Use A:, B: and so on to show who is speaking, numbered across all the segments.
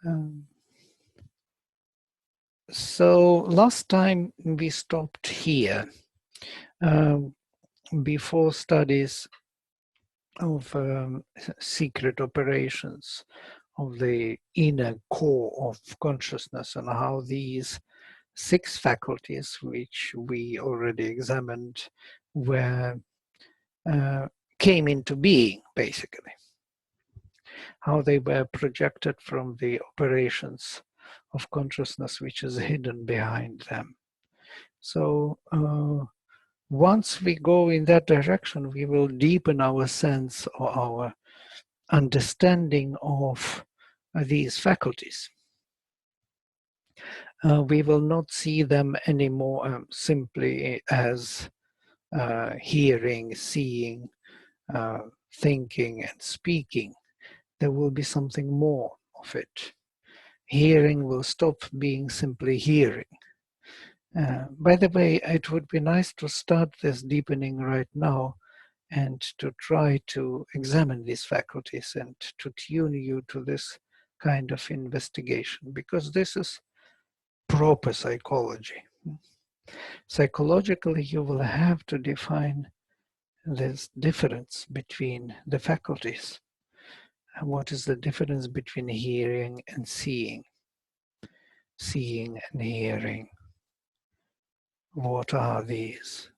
A: Um, so last time we stopped here before studies of secret operations of the inner core of consciousness and how these 6 faculties, which we already examined, were came into being, basically. How they were projected from the operations of consciousness which is hidden behind them. So once we go in that direction, we will deepen our sense or our understanding of these faculties. We will not see them anymore simply as hearing, seeing, thinking, and speaking. There will be something more of it. Hearing will stop being simply hearing. By the way, it would be nice to start this deepening right now and to try to examine these faculties and to tune you to this kind of investigation, because this is proper psychology. Psychologically, you will have to define this difference between the faculties. And what is the difference between hearing and seeing? Seeing and hearing. What are these?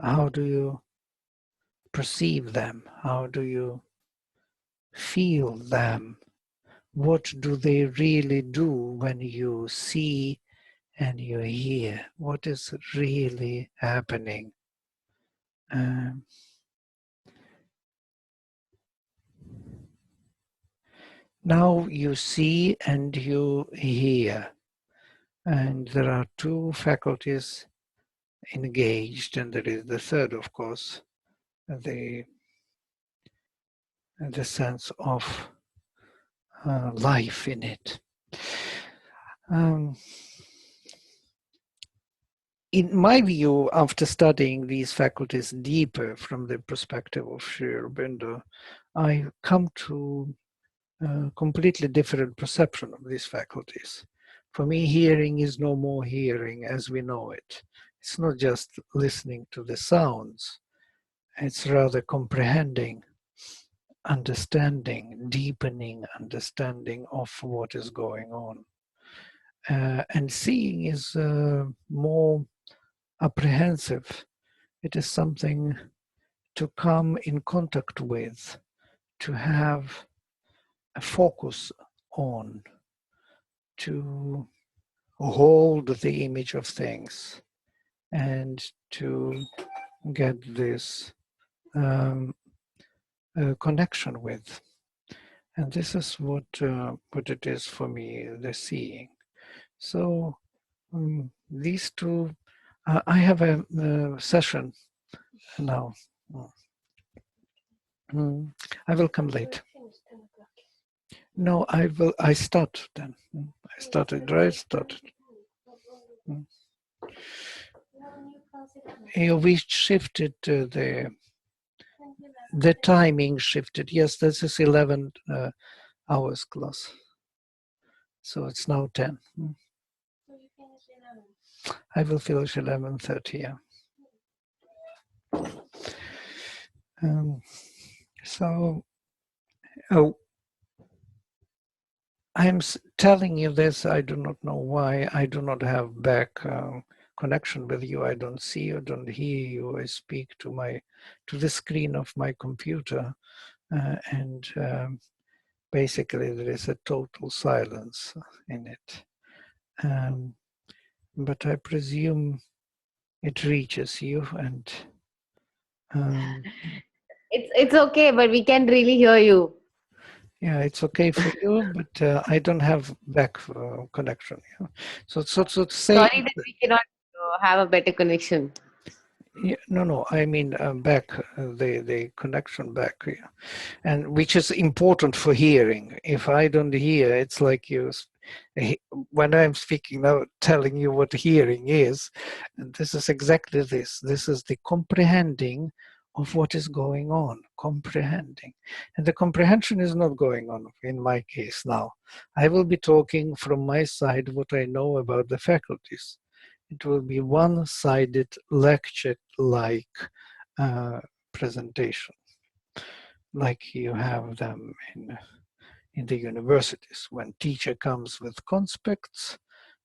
A: How do you perceive them? How do you feel them? What do they really do when you see and you hear? What is really happening? Now you see and you hear, and there are 2 faculties engaged, and there is the third, of course, the sense of life in it. In my view, after studying these faculties deeper from the perspective of Sri Aurobindo, I come to a completely different perception of these faculties. For me, hearing is no more hearing as we know it. It's not just listening to the sounds. It's rather comprehending, understanding, deepening understanding of what is going on. And seeing is more apprehensive. It is something to come in contact with, to have a focus on, to hold the image of things, and to get this connection with. And this is what it is for me, the seeing. So these 2, I have a session now. I will come late. No, I start then. I started. We shifted the timing shifted. Yes, this is 11 hours class. So it's now 10. I will finish 11:30, yeah. So I'm telling you this, I do not know why. I do not have back connection with you. I don't see you, don't hear you. I speak to the screen of my computer, and basically there is a total silence in it. But I presume it reaches you, and
B: it's okay, but we can really hear you.
A: Yeah, it's okay for you, but I don't have back connection. Yeah. So to say.
B: Sorry that we cannot have a better connection.
A: Yeah, no. I mean back the connection back, yeah. And which is important for hearing. If I don't hear, it's like you. When I'm speaking now, telling you what hearing is, and this is exactly this. This is the comprehending of what is going on, comprehending. And the comprehension is not going on in my case now. I will be talking from my side what I know about the faculties. It will be one-sided lecture-like presentation, like you have them in the universities. When teacher comes with conspects,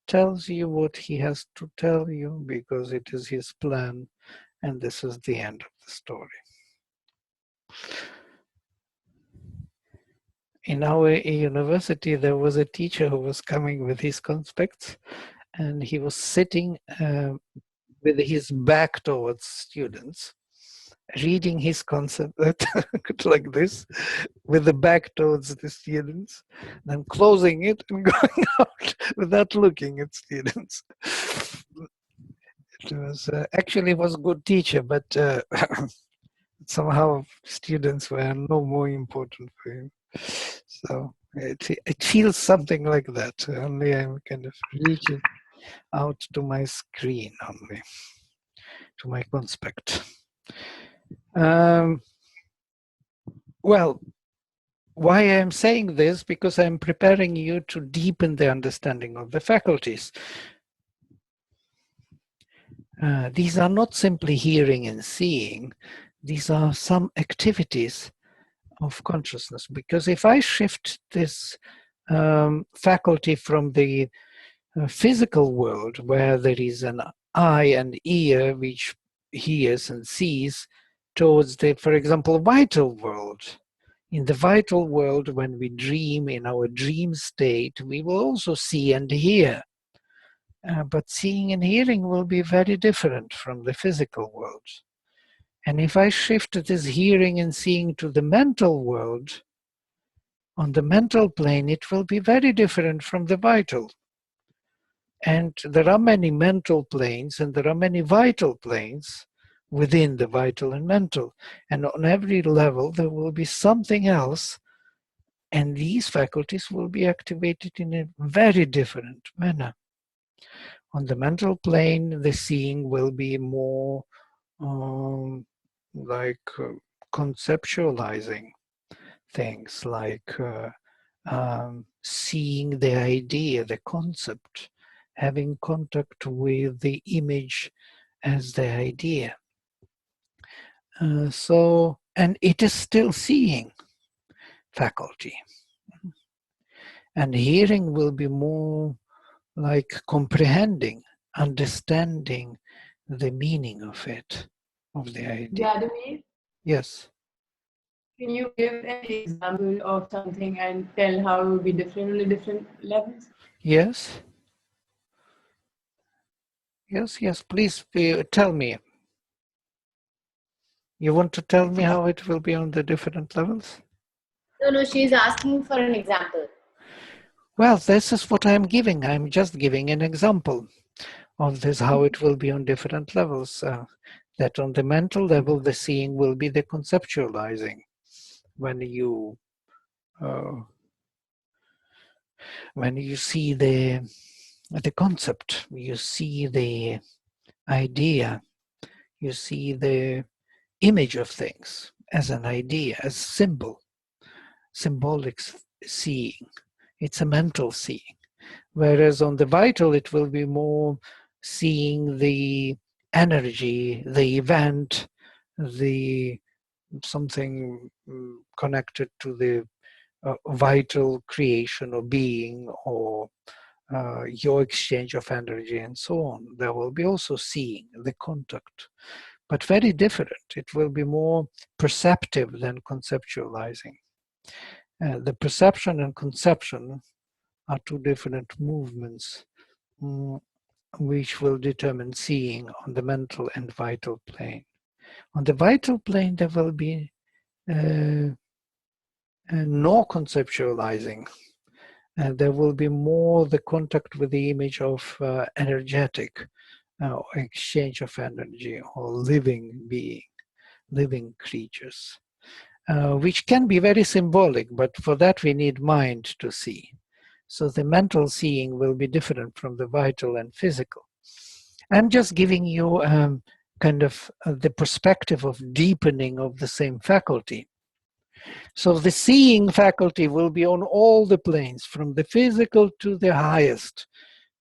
A: tells you what he has to tell you because it is his plan, and this is the end of the story. In our university, there was a teacher who was coming with his conspects, and he was sitting with his back towards students, reading his concept like this, with the back towards the students, then closing it and going out without looking at students. It was actually was a good teacher, but somehow students were no more important for him. So it feels something like that. Only I'm kind of reaching out to my screen only, to my conspect. Well, why I'm saying this? Because I'm preparing you to deepen the understanding of the faculties. These are not simply hearing and seeing. These are some activities of consciousness. Because if I shift this faculty from the physical world, where there is an eye and ear which hears and sees, towards the, for example, vital world. In the vital world, when we dream, in our dream state, we will also see and hear. But seeing and hearing will be very different from the physical world. And if I shift this hearing and seeing to the mental world, on the mental plane, it will be very different from the vital. And there are many mental planes and there are many vital planes within the vital and mental. And on every level, there will be something else. And these faculties will be activated in a very different manner. On the mental plane, the seeing will be more like conceptualizing things, like seeing the idea, the concept, having contact with the image as the idea. And it is still seeing faculty. And hearing will be more like comprehending, understanding the meaning of it, of the idea.
C: Vladimir,
A: Yes.
C: can you give an example of something and tell how it will be different on the different levels?
A: Yes. Yes, please tell me. You want to tell me how it will be on the different levels?
B: No, she's asking for an example.
A: Well, this is what I'm giving. I'm just giving an example of this, how it will be on different levels. That on the mental level, the seeing will be the conceptualizing. When you see the concept, you see the idea, you see the image of things as an idea, as symbolic seeing. It's a mental seeing. Whereas on the vital, it will be more seeing the energy, the event, the something connected to the vital creation or being, or your exchange of energy and so on. There will be also seeing the contact, but very different. It will be more perceptive than conceptualizing. The perception and conception are two different movements which will determine seeing on the mental and vital plane. On the vital plane, there will be no conceptualizing. There will be more the contact with the image of energetic exchange of energy, or living being, living creatures, which can be very symbolic, but for that we need mind to see. So the mental seeing will be different from the vital and physical. I'm just giving you kind of the perspective of deepening of the same faculty. So the seeing faculty will be on all the planes, from the physical to the highest,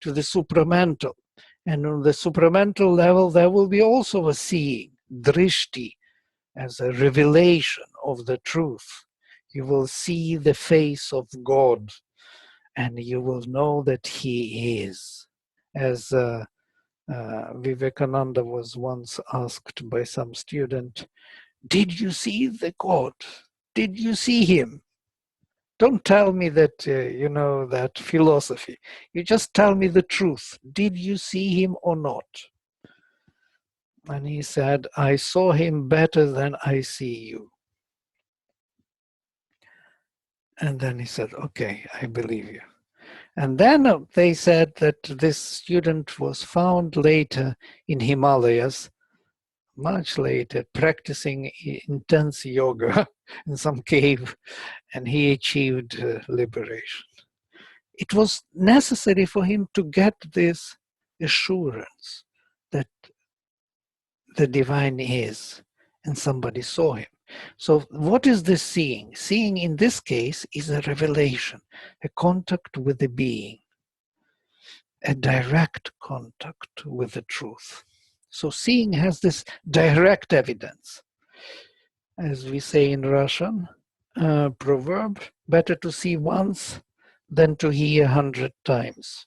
A: to the supramental. And on the supramental level, there will be also a seeing, drishti, as a revelation of the truth. You will see the face of God, and you will know that He is. As Vivekananda was once asked by some student, did you see the God? Did you see Him? Don't tell me that, you know, that philosophy. You just tell me the truth. Did you see Him or not? And he said, I saw Him better than I see you. And then he said, okay, I believe you. And then they said that this student was found later in Himalayas, much later, practicing intense yoga in some cave, and he achieved liberation. It was necessary for him to get this assurance that the divine is, and somebody saw him. So what is this seeing? Seeing in this case is a revelation, a contact with the being, a direct contact with the truth. So seeing has this direct evidence. As we say in Russian proverb, better to see once than to hear 100 times.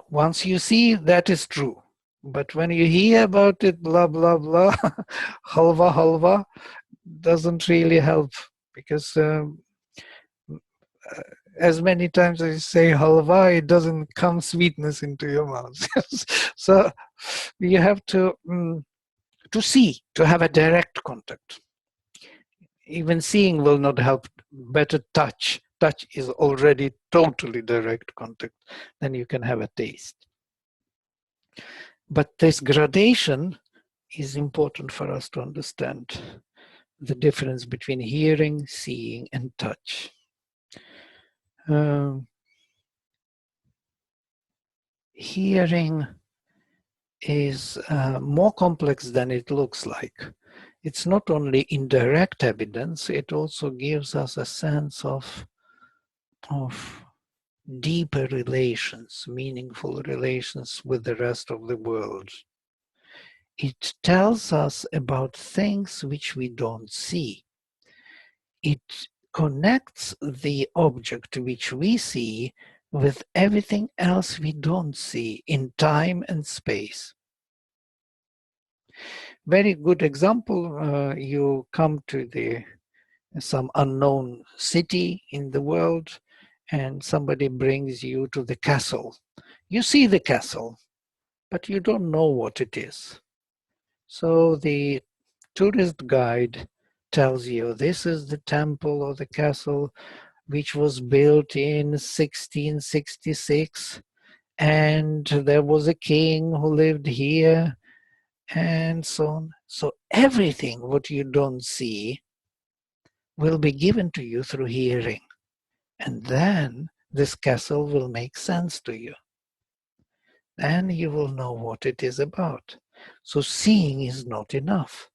A: Once you see, that is true. But when you hear about it, blah, blah, blah, halva, halva, doesn't really help, because as many times as you say halva, it doesn't come sweetness into your mouth. So you have to see, to have a direct contact. Even seeing will not help. Better touch. Touch is already totally direct contact. Then you can have a taste. But this gradation is important for us to understand the difference between hearing, seeing, and touch. Hearing is more complex than it looks like. It's not only indirect evidence, it also gives us a sense of deeper relations, meaningful relations with the rest of the world. It tells us about things which we don't see. It connects the object which we see with everything else we don't see in time and space. Very good example, you come to some unknown city in the world, and somebody brings you to the castle. You see the castle, but you don't know what it is. So the tourist guide tells you this is the temple or the castle which was built in 1666, and there was a king who lived here, and so on. So everything what you don't see will be given to you through hearing. And then this castle will make sense to you. Then you will know what it is about. So seeing is not enough.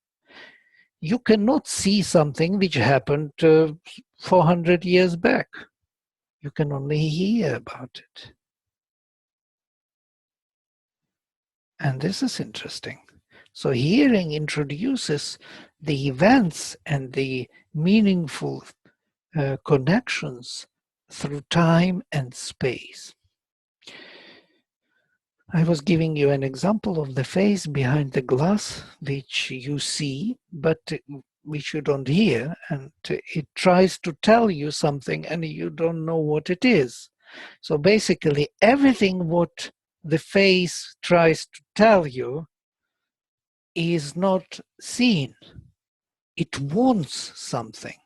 A: You cannot see something which happened 400 years back. You can only hear about it. And this is interesting. So hearing introduces the events and the meaningful connections through time and space. I was giving you an example of the face behind the glass, which you see, but which you don't hear, and it tries to tell you something and you don't know what it is. So basically everything what the face tries to tell you is not seen. It wants something.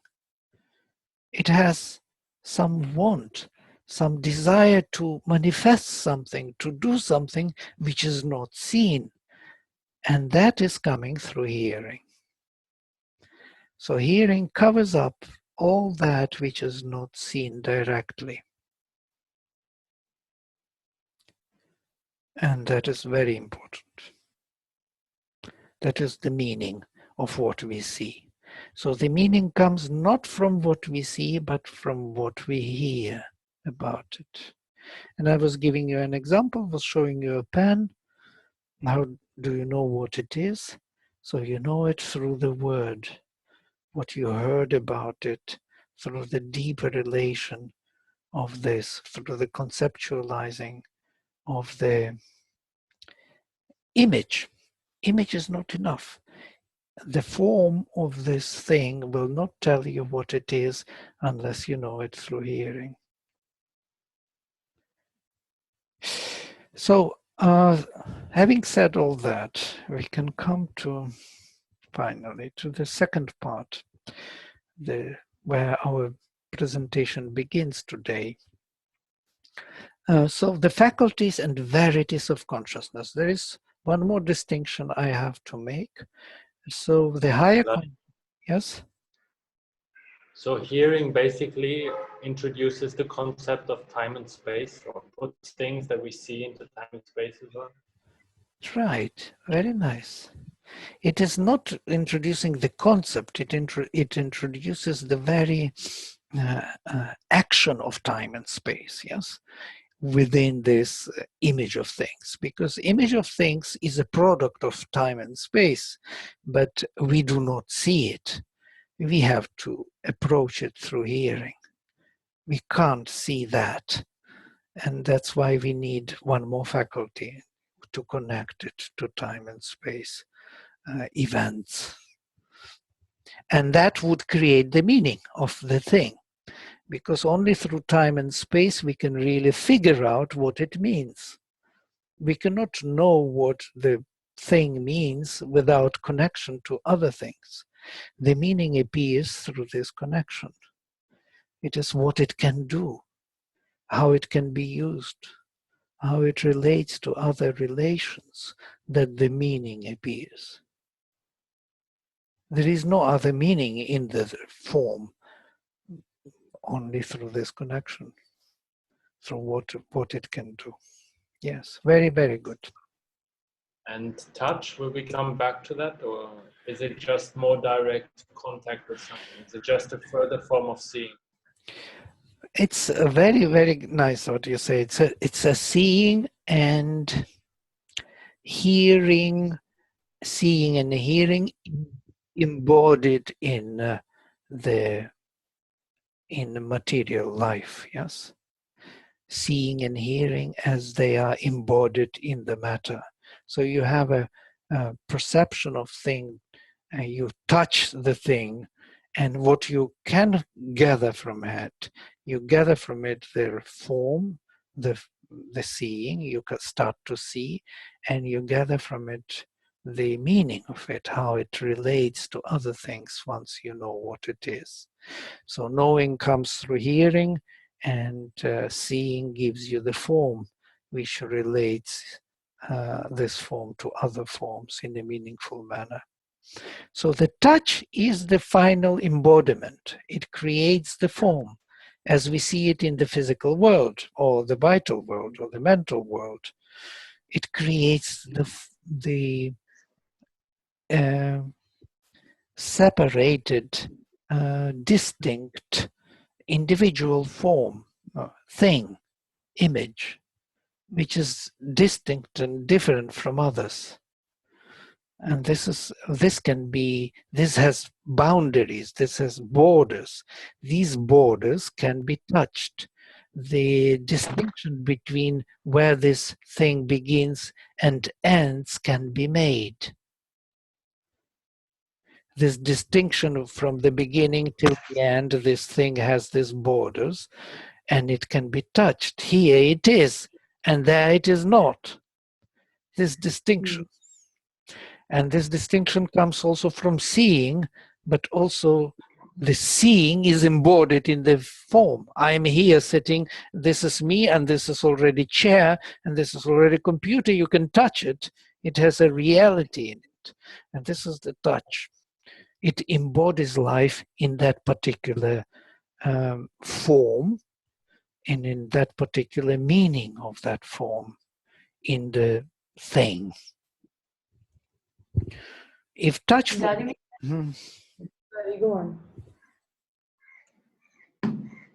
A: It has some want, some desire to manifest something, to do something which is not seen. And that is coming through hearing. So hearing covers up all that which is not seen directly. And that is very important. That is the meaning of what we see. So the meaning comes not from what we see, but from what we hear about it. And I was giving you an example, was showing you a pen. How do you know what it is? So you know it through the word, what you heard about it, through the deeper relation of this, through the conceptualizing of the image. Image is not enough. The form of this thing will not tell you what it is unless you know it through hearing. So, having said all that, we can come to, finally, to the second part, where our presentation begins today. So the faculties and verities of consciousness. There is one more distinction I have to make. So the higher, yes?
D: So hearing basically introduces the concept of time and space, or puts things that we see into time and space as well.
A: Right, very nice. It is not introducing the concept, it introduces the very action of time and space, yes, within this image of things, because image of things is a product of time and space, but we do not see it. We have to approach it through hearing. We can't see that. And that's why we need one more faculty to connect it to time and space events. And that would create the meaning of the thing, because only through time and space we can really figure out what it means. We cannot know what the thing means without connection to other things. The meaning appears through this connection. It is what it can do, how it can be used, how it relates to other relations, that the meaning appears. There is no other meaning in the form, only through this connection, through what it can do. Yes, very, very good.
D: And touch, will we come back to that, or is it just more direct contact with something? Is it just a further form of seeing?
A: It's a very, very nice what you say. It's a seeing and hearing, seeing and hearing embodied in the material life, yes? Seeing and hearing as they are embodied in the matter. So you have a perception of thing, and you touch the thing, and what you can gather from it, you gather from it the form, the seeing, you can start to see, and you gather from it the meaning of it, how it relates to other things once you know what it is. So knowing comes through hearing, and seeing gives you the form which relates this form to other forms in a meaningful manner. So the touch is the final embodiment. It creates the form as we see it in the physical world, or the vital world, or the mental world. It creates the separated, distinct, individual form, thing, image, which is distinct and different from others. And this has boundaries, this has borders. These borders can be touched. The distinction between where this thing begins and ends can be made. This distinction from the beginning till the end, this thing has these borders, and it can be touched. Here it is, and there it is not. This distinction. And this distinction comes also from seeing, but also the seeing is embodied in the form. I'm here sitting, this is me, and this is already chair, and this is already computer. You can touch it. It has a reality in it. And this is the touch. It embodies life in that particular form, and in that particular meaning of that form, in the thing. If touch...
C: Vladimir, sorry, go on.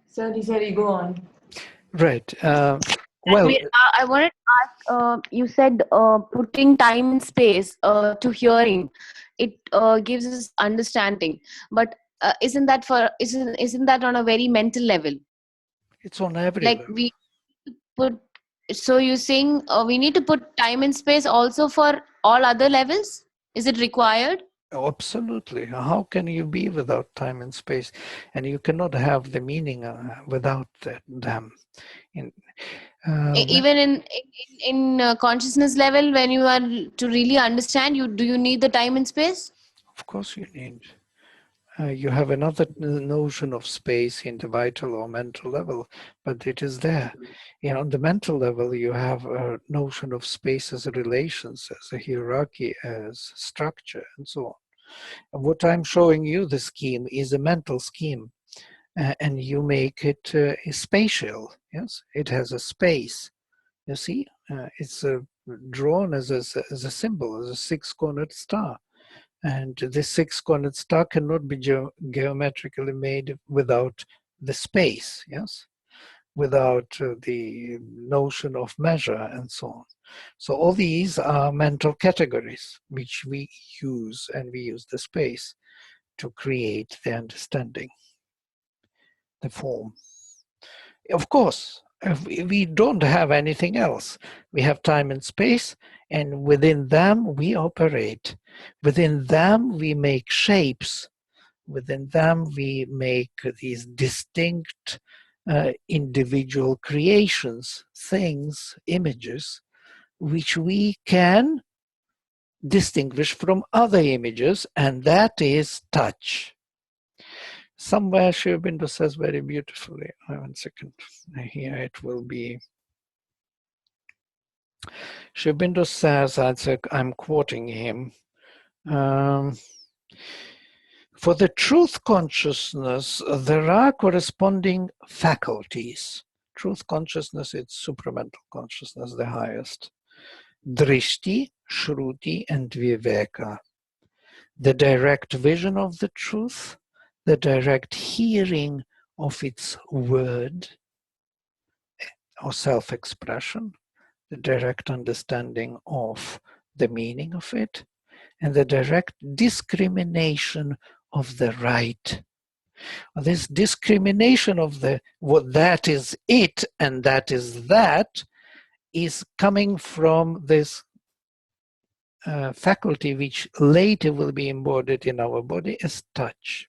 C: Sorry, go on.
A: Right. Well,
B: I wanted to ask, you said putting time and space to hearing, it gives us understanding. But isn't that on a very mental level?
A: it's on every
B: Like
A: level.
B: we put, so you're saying we need to put time and space also for all other levels? Is it required?
A: Absolutely. How can you be without time and space? And you cannot have the meaning without them.
B: Even in consciousness level, when you are to really understand, do you need the time and space?
A: Of course you need. You have another notion of space in the vital or mental level, but it is there. On the mental level, you have a notion of space as relations, as a hierarchy, as structure, and so on. And what I'm showing you, the scheme, is a mental scheme, and you make it spatial. Yes, it has a space. You see, it's drawn as a symbol, as a six-cornered star. And this six-cornered star cannot be geometrically made without the space, yes, without the notion of measure and so on. So all these are mental categories which we use, and we use the space to create the understanding, the form. Of course, we don't have anything else. We have time and space, and within them we operate. Within them we make shapes. Within them we make these distinct individual creations, things, images, which we can distinguish from other images, and that is touch. Somewhere Sri Aurobindo says very beautifully, 1 second, here it will be. Sri Aurobindo says, I'm quoting him, for the truth consciousness, there are corresponding faculties. Truth consciousness, it's supramental consciousness, the highest. Drishti, Shruti, and Viveka. The direct vision of the truth, the direct hearing of its word or self-expression, the direct understanding of the meaning of it, and the direct discrimination of the right. This discrimination of what that is it and that is that is coming from this faculty which later will be embodied in our body as touch.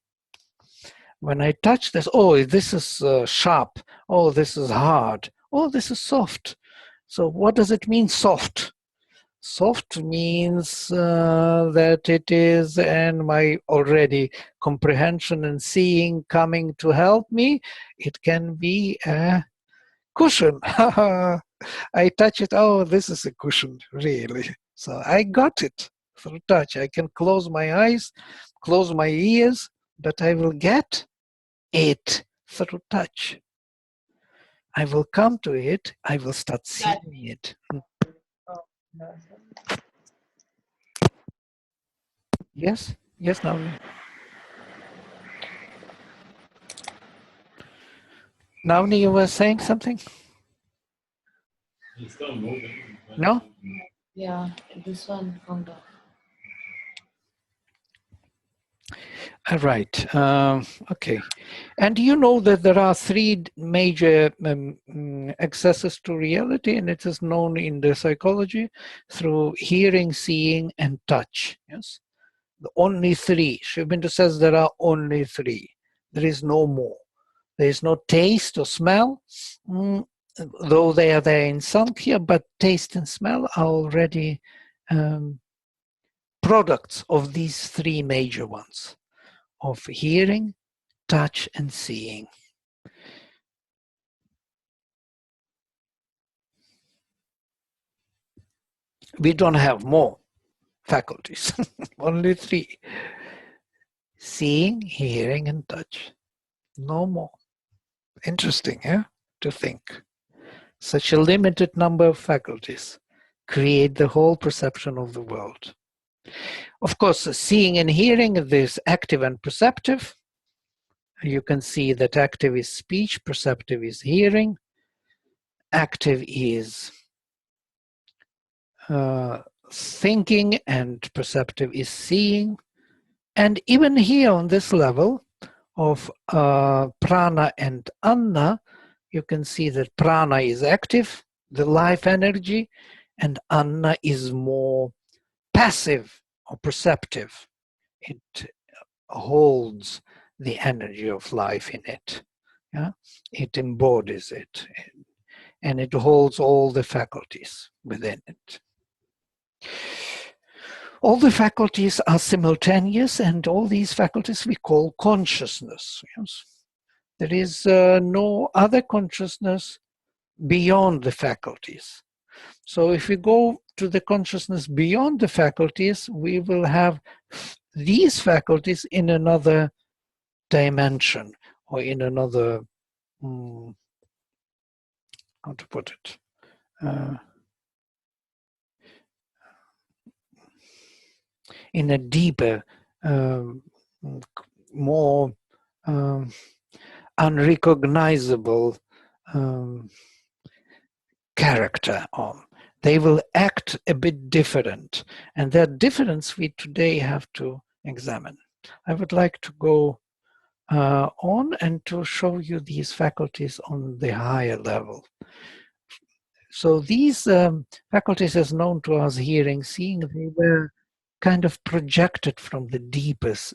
A: When I touch this, oh, this is sharp, oh, this is hard, oh, this is soft. So what does it mean, soft? Soft means that it is, and my already comprehension and seeing coming to help me, it can be a cushion. I touch it, oh, this is a cushion, really. So I got it through touch. I can close my eyes, close my ears, but I will get it through touch. I will come to it, I will start seeing it. Yes, Navni. Navni, you were saying something?
D: It's still moving.
A: No?
B: Yeah, this one found out.
A: Right. Okay. And you know that there are three major accesses to reality, and it is known in the psychology through hearing, seeing, and touch. Yes. The only three. Sri Aurobindo says there are only three. There is no more. There is no taste or smell, though they are there in Sankhya, but taste and smell are already products of these three major ones, of hearing, touch, and seeing. We don't have more faculties, only three. Seeing, hearing, and touch. No more. Interesting, yeah, to think. Such a limited number of faculties create the whole perception of the world. Of course, seeing and hearing, there's active and perceptive. You can see that active is speech, perceptive is hearing, active is thinking, and perceptive is seeing. And even here on this level of prana and anna, you can see that prana is active, the life energy, and anna is more passive or perceptive. It holds the energy of life in it. Yeah? It embodies it, and it holds all the faculties within it. All the faculties are simultaneous, and all these faculties we call consciousness. Yes? There is no other consciousness beyond the faculties. So if we go to the consciousness beyond the faculties, we will have these faculties in another dimension, or in another, how to put it, in a deeper, more unrecognizable character. They will act a bit different, and that difference we today have to examine. I would like to go on and to show you these faculties on the higher level. So these faculties, as known to us, hearing, seeing, they were kind of projected from the deepest,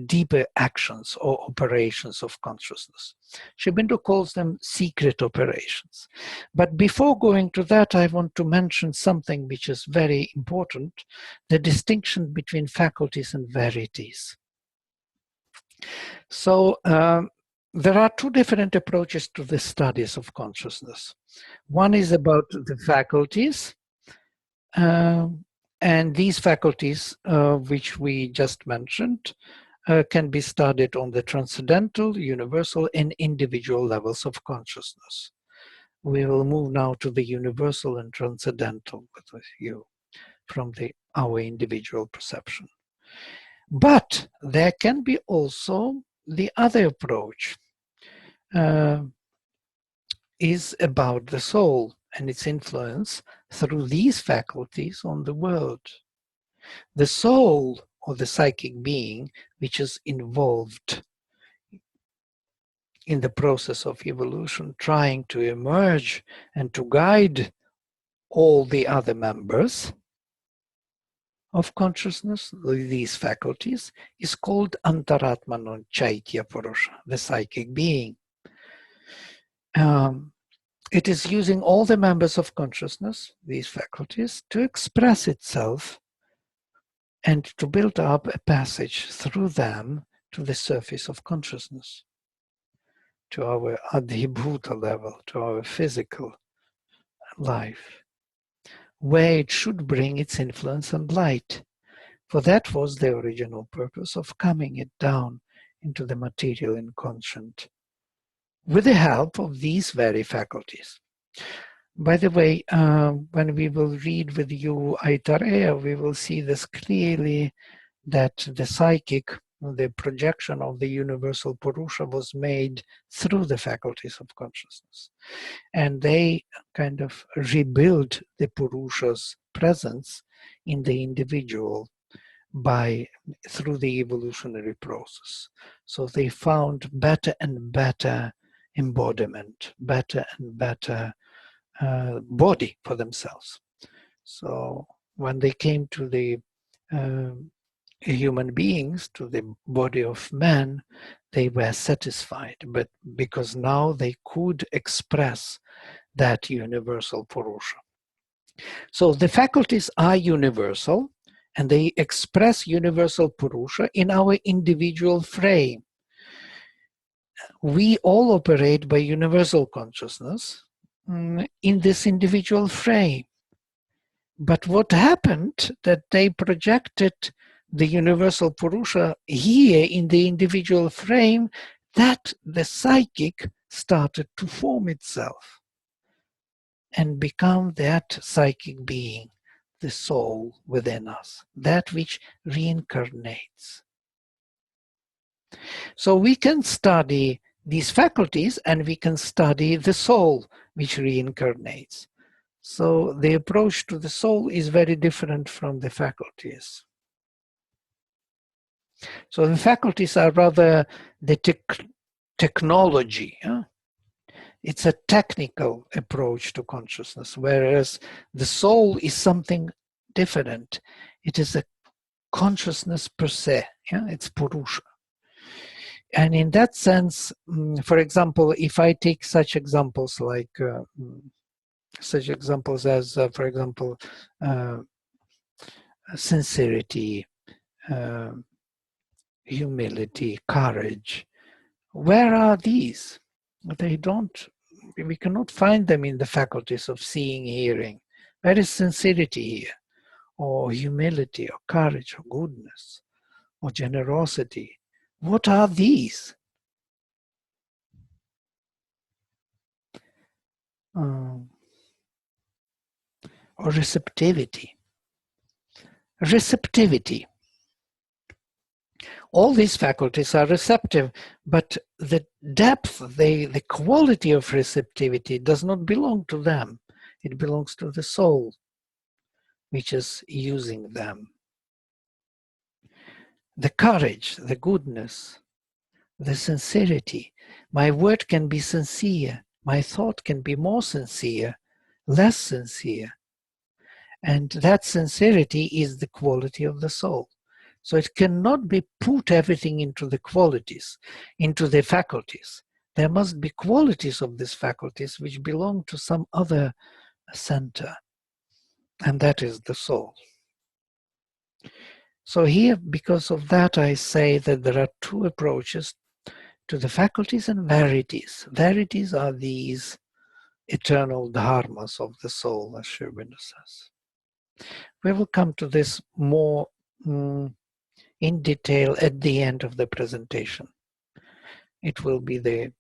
A: deeper actions or operations of consciousness. Sri Aurobindo calls them secret operations. But before going to that, I want to mention something which is very important, the distinction between faculties and verities. So there are two different approaches to the studies of consciousness. One is about the faculties, and these faculties, which we just mentioned, can be studied on the transcendental, universal, and individual levels of consciousness. We will move now to the universal and transcendental with you from our individual perception. But there can be also the other approach, is about the soul and its influence through these faculties on the world. The soul, or the psychic being, which is involved in the process of evolution, trying to emerge and to guide all the other members of consciousness, these faculties, is called Antaratmano Chaitya Purusha, the psychic being. It is using all the members of consciousness, these faculties, to express itself and to build up a passage through them to the surface of consciousness, to our adhibhuta level, to our physical life, where it should bring its influence and light. For that was the original purpose of coming it down into the material inconscient, with the help of these very faculties. By the way, when we will read with you Aitareya, we will see this clearly, that the psychic, the projection of the universal Purusha, was made through the faculties of consciousness. And they kind of rebuild the Purusha's presence in the individual through the evolutionary process. So they found better and better embodiment, better and better body for themselves. So when they came to the human beings, to the body of man, they were satisfied, but because now they could express that universal Purusha. So the faculties are universal, and they express universal Purusha in our individual frame. We all operate by universal consciousness in this individual frame. But what happened, that they projected the universal Purusha here in the individual frame, that the psychic started to form itself and become that psychic being, the soul within us, that which reincarnates. So we can study these faculties and we can study the soul which reincarnates. So the approach to the soul is very different from the faculties. So the faculties are rather the technology. Yeah? It's a technical approach to consciousness, whereas the soul is something different. It is a consciousness per se. Yeah? It's Purusha. And in that sense, for example, if I take such examples like such examples as, for example, sincerity, humility, courage, where are these? They don't, we cannot find them in the faculties of seeing, hearing. Where is sincerity here? Or humility, or courage, or goodness, or generosity? What are these? Or receptivity. Receptivity. All these faculties are receptive, but the depth, the quality of receptivity does not belong to them. It belongs to the soul, which is using them. The courage, the goodness, the sincerity. My word can be sincere. My thought can be more sincere, less sincere. And that sincerity is the quality of the soul. So it cannot be put everything into the qualities, into the faculties. There must be qualities of these faculties which belong to some other center, and that is the soul. So here, because of that, I say that there are two approaches to the faculties and verities. Verities are these eternal dharmas of the soul, as Sri Aurobindo says. We will come to this more in detail at the end of the presentation. It will be the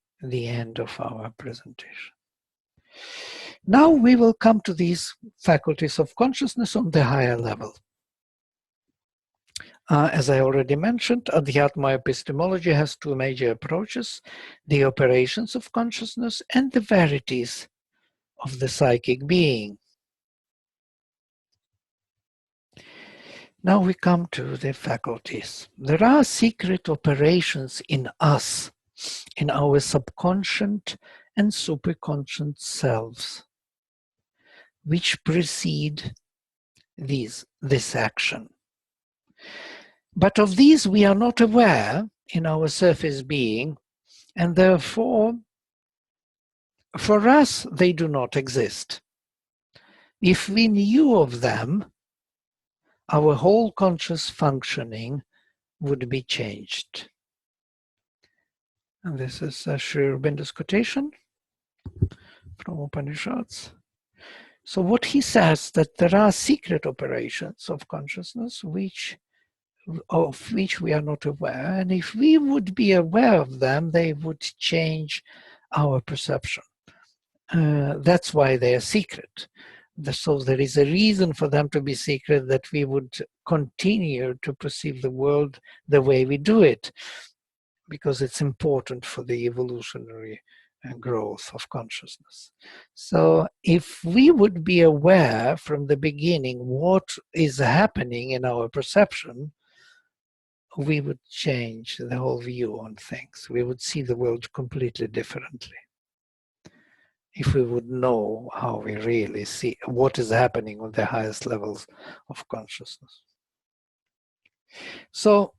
A: end of our presentation. Now we will come to these faculties of consciousness on the higher level. As I already mentioned, Adhyatma epistemology has two major approaches: the operations of consciousness and the verities of the psychic being. Now we come to the faculties. There are secret operations in us, in our subconscious and superconscious selves, which precede this action. But of these we are not aware in our surface being, and therefore, for us, they do not exist. If we knew of them, our whole conscious functioning would be changed. And this is Sri Aurobindo's quotation from Upanishads. So what he says, that there are secret operations of consciousness of which we are not aware, and if we would be aware of them, they would change our perception. That's why they are secret. So there is a reason for them to be secret, that we would continue to perceive the world the way we do it, because it's important for the evolutionary growth of consciousness. So if we would be aware from the beginning what is happening in our perception, we would change the whole view on things. We would see the world completely differently. If we would know how we really see what is happening on the highest levels of consciousness. So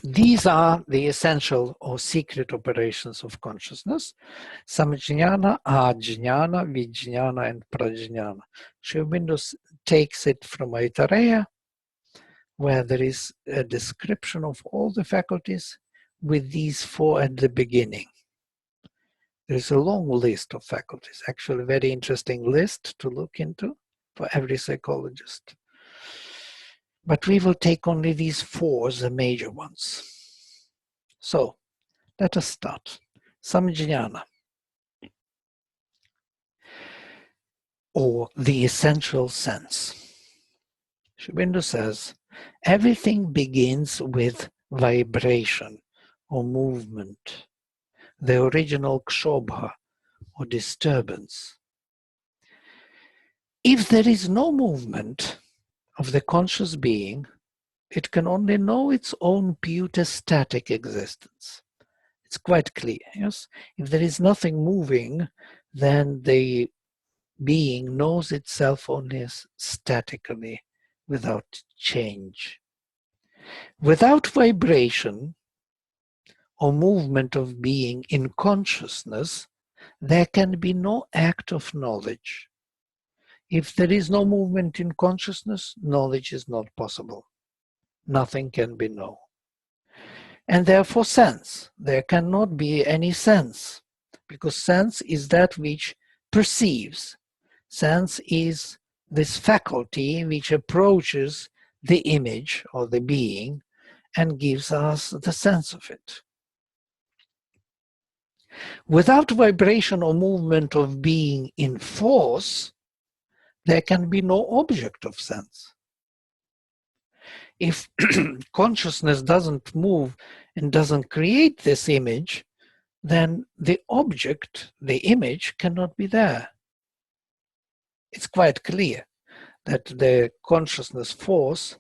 A: these are the essential or secret operations of consciousness: samajnana, ajnana, vijnana, and prajnana. Sri Aurobindo takes it from Aitareya, where there is a description of all the faculties with these four at the beginning. There's a long list of faculties, actually a very interesting list to look into for every psychologist. But we will take only these four as the major ones. So, let us start. Samjnana, or the essential sense. Sri Aurobindo says, everything begins with vibration or movement, the original kshobha or disturbance. If there is no movement of the conscious being, it can only know its own pure static existence. It's quite clear, yes? If there is nothing moving, then the being knows itself only as statically, without change. Without vibration or movement of being in consciousness, there can be no act of knowledge. If there is no movement in consciousness, knowledge is not possible. Nothing can be known. And therefore sense. There cannot be any sense, because sense is that which perceives. Sense is this faculty which approaches the image or the being and gives us the sense of it. Without vibration or movement of being in force, there can be no object of sense. If consciousness doesn't move and doesn't create this image, then the object, the image, cannot be there. It's quite clear that the consciousness force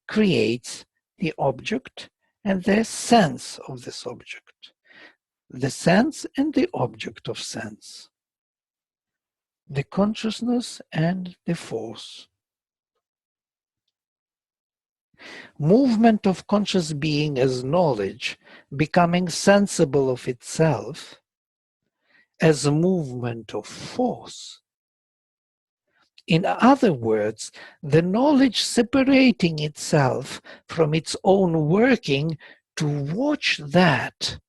A: creates the object and the sense of this object. The sense and the object of sense. The consciousness and the force. Movement of conscious being as knowledge, becoming sensible of itself, as a movement of force. In other words, the knowledge separating itself from its own working to watch that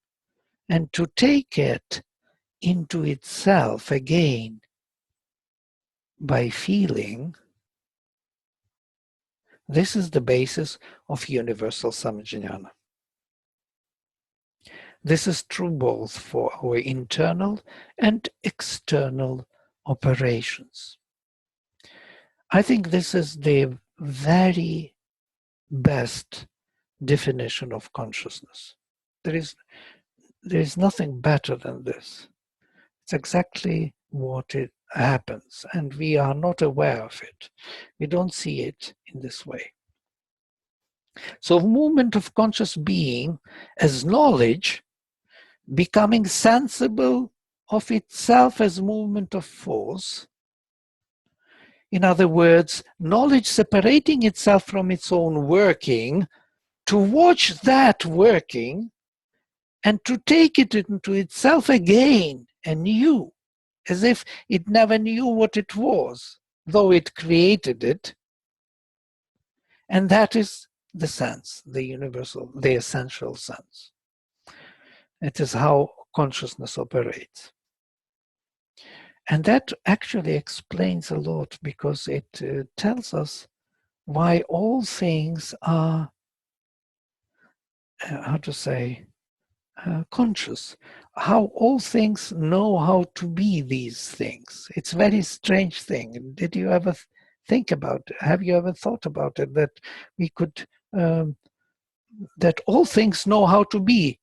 A: and to take it into itself again by feeling. This is the basis of universal samajnana. This is true both for our internal and external operations. I think this is the very best definition of consciousness. There is nothing better than this. It's exactly what it happens, and we are not aware of it. We don't see it in this way. So movement of conscious being as knowledge, becoming sensible of itself as movement of force. In other words, knowledge separating itself from its own working, to watch that working and to take it into itself again anew, as if it never knew what it was, though it created it. And that is the sense, the universal, the essential sense. It is how consciousness operates. And that actually explains a lot, because it tells us why all things are, conscious. How all things know how to be these things. It's a very strange thing. Did you ever think about it? Have you ever thought about it, that we could, that all things know how to be?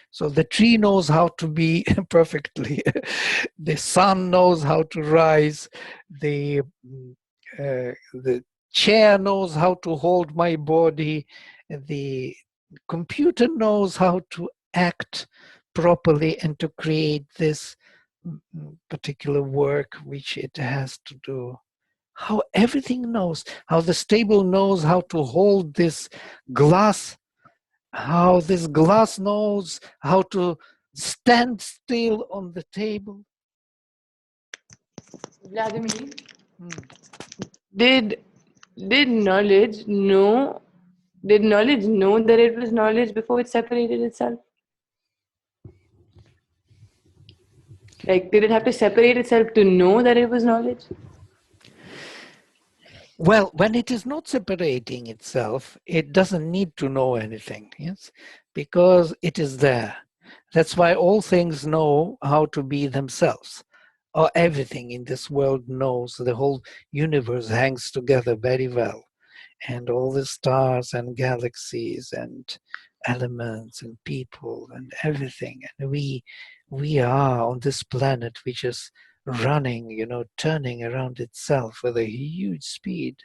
A: So the tree knows how to be perfectly. The sun knows how to rise. The chair knows how to hold my body. The computer knows how to act properly and to create this particular work which it has to do. How everything knows. How the stable knows how to hold this glass. How this glass knows how to stand still on the table.
C: Vladimir, did knowledge know that it was knowledge before it separated itself? Like, did it have to separate itself to know that it was knowledge?
A: Well, when it is not separating itself, it doesn't need to know anything, yes, because it is there. That's why all things know how to be themselves. or everything in this world knows. The whole universe hangs together very well. And all the stars and galaxies and elements and people and everything. And we are on this planet which is running, you know, turning around itself with a huge speed.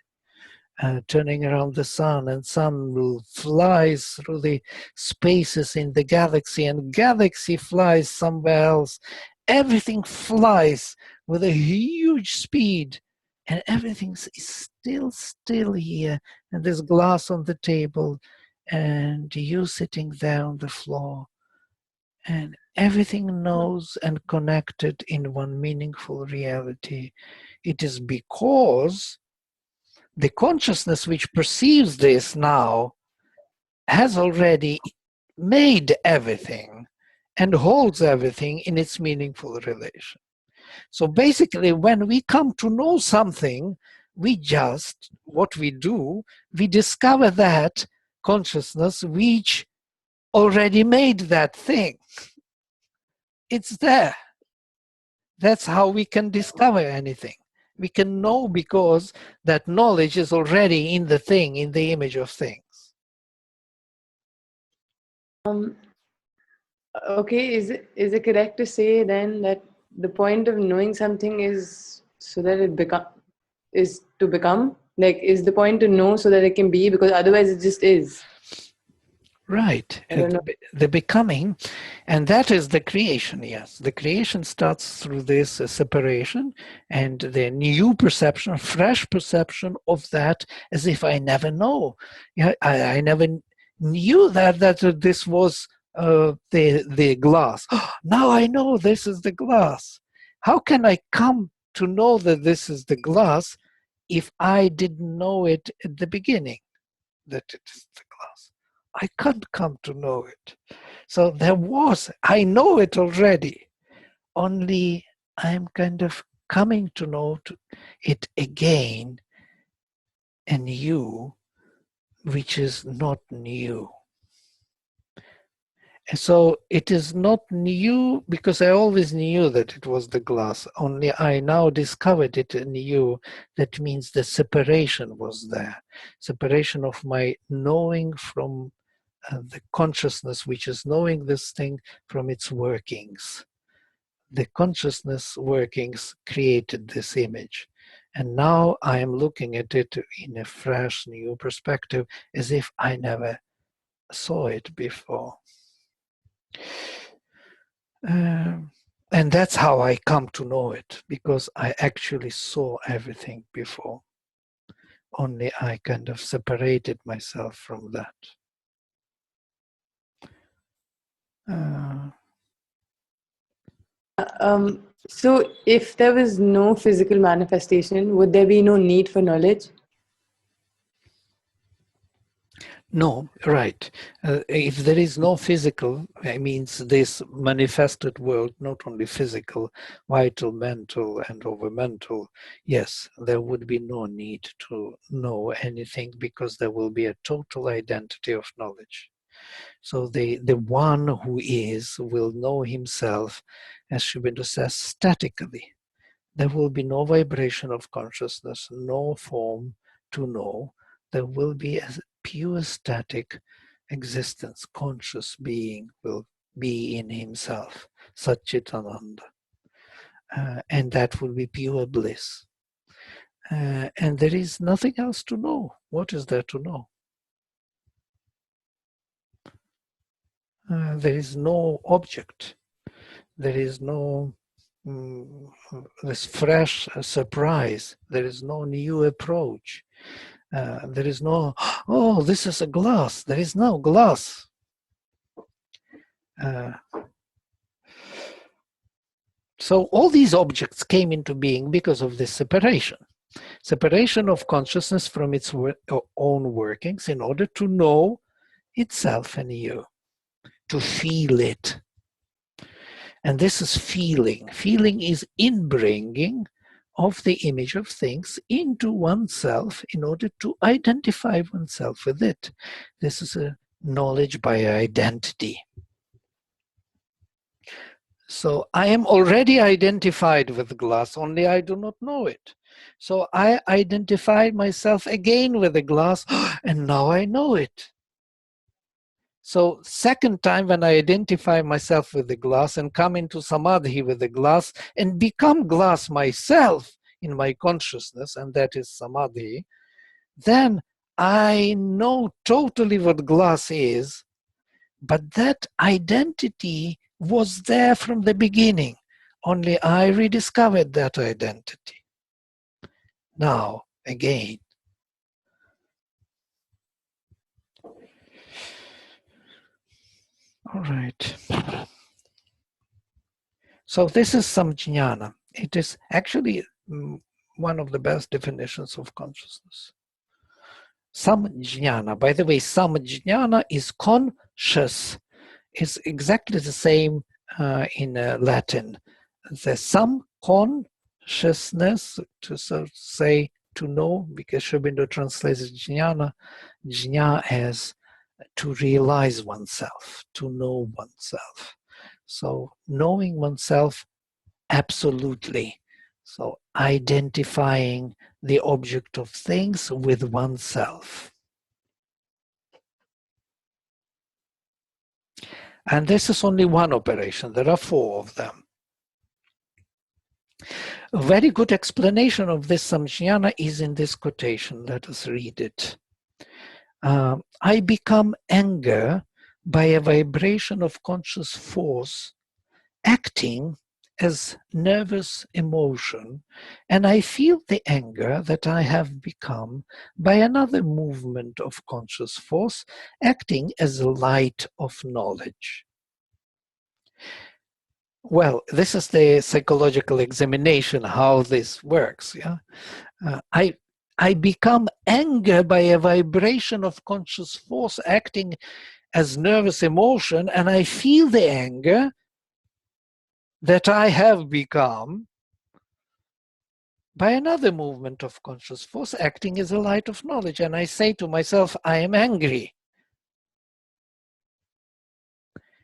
A: Turning around the sun, and sun will flies through the spaces in the galaxy, and galaxy flies somewhere else. Everything flies with a huge speed, and everything is still here. And there's glass on the table, and you sitting there on the floor, and everything knows and connected in one meaningful reality. It is because the consciousness which perceives this now has already made everything and holds everything in its meaningful relation. So basically, when we come to know something, what we do, we discover that consciousness which already made that thing. It's there. That's how we can discover anything. We can know because that knowledge is already in the thing, in the image of things.
C: Okay, is it correct to say then that the point of knowing something is so that it is the point to know so that it can be, because otherwise it just is.
A: Right, the becoming, and that is the creation, yes. The creation starts through this separation and the new perception, fresh perception of that, as if I never know. Yeah, I never knew that this was the glass. Now I know this is the glass. How can I come to know that this is the glass if I didn't know it at the beginning, that it is the glass? I can't come to know it. So I know it already, only I'm kind of coming to know it again, anew, which is not new. And so it is not new because I always knew that it was the glass, only I now discovered it anew. That means the separation was there. Separation of my knowing from the consciousness which is knowing this thing from its workings. The consciousness workings created this image. And now I am looking at it in a fresh, new perspective, as if I never saw it before. And that's how I come to know it, because I actually saw everything before. Only I kind of separated myself from that.
C: So if there was no physical manifestation, would there be no need for knowledge?
A: No, right. If there is no physical, it means this manifested world, not only physical, vital, mental, and over mental, yes, there would be no need to know anything because there will be a total identity of knowledge. So the one who is will know himself, as Shubhendu says, statically. There will be no vibration of consciousness, no form to know. There will be a pure static existence. Conscious being will be in himself, Satchitananda. And that will be pure bliss. And there is nothing else to know. What is there to know? There is no object. There is no this fresh surprise. There is no new approach. There is no, oh, this is a glass. There is no glass. So all these objects came into being because of this separation. Separation of consciousness from its own workings in order to know itself anew, to feel it. And this is feeling. Feeling is inbringing of the image of things into oneself in order to identify oneself with it. This is a knowledge by identity. So I am already identified with glass, only I do not know it. So I identified myself again with the glass, and now I know it. So second time when I identify myself with the glass and come into samadhi with the glass and become glass myself in my consciousness, and that is samadhi, then I know totally what glass is, but that identity was there from the beginning. Only I rediscovered that identity. Now, again. All right. So this is samjnana. It is actually one of the best definitions of consciousness. Samjnana. By the way, samjnana is conscious. It's exactly the same in Latin. The some consciousness, to say to know, because Sri Aurobindo translates jnana, jna as to realize oneself, to know oneself. So knowing oneself absolutely. So identifying the object of things with oneself. And this is only one operation. There are 4 of them. A very good explanation of this samjnana is in this quotation. Let us read it. I become anger by a vibration of conscious force acting as nervous emotion, and I feel the anger that I have become by another movement of conscious force acting as a light of knowledge. Well, this is the psychological examination, how this works. Yeah, I become anger by a vibration of conscious force acting as nervous emotion, and I feel the anger that I have become by another movement of conscious force acting as a light of knowledge. And I say to myself, I am angry.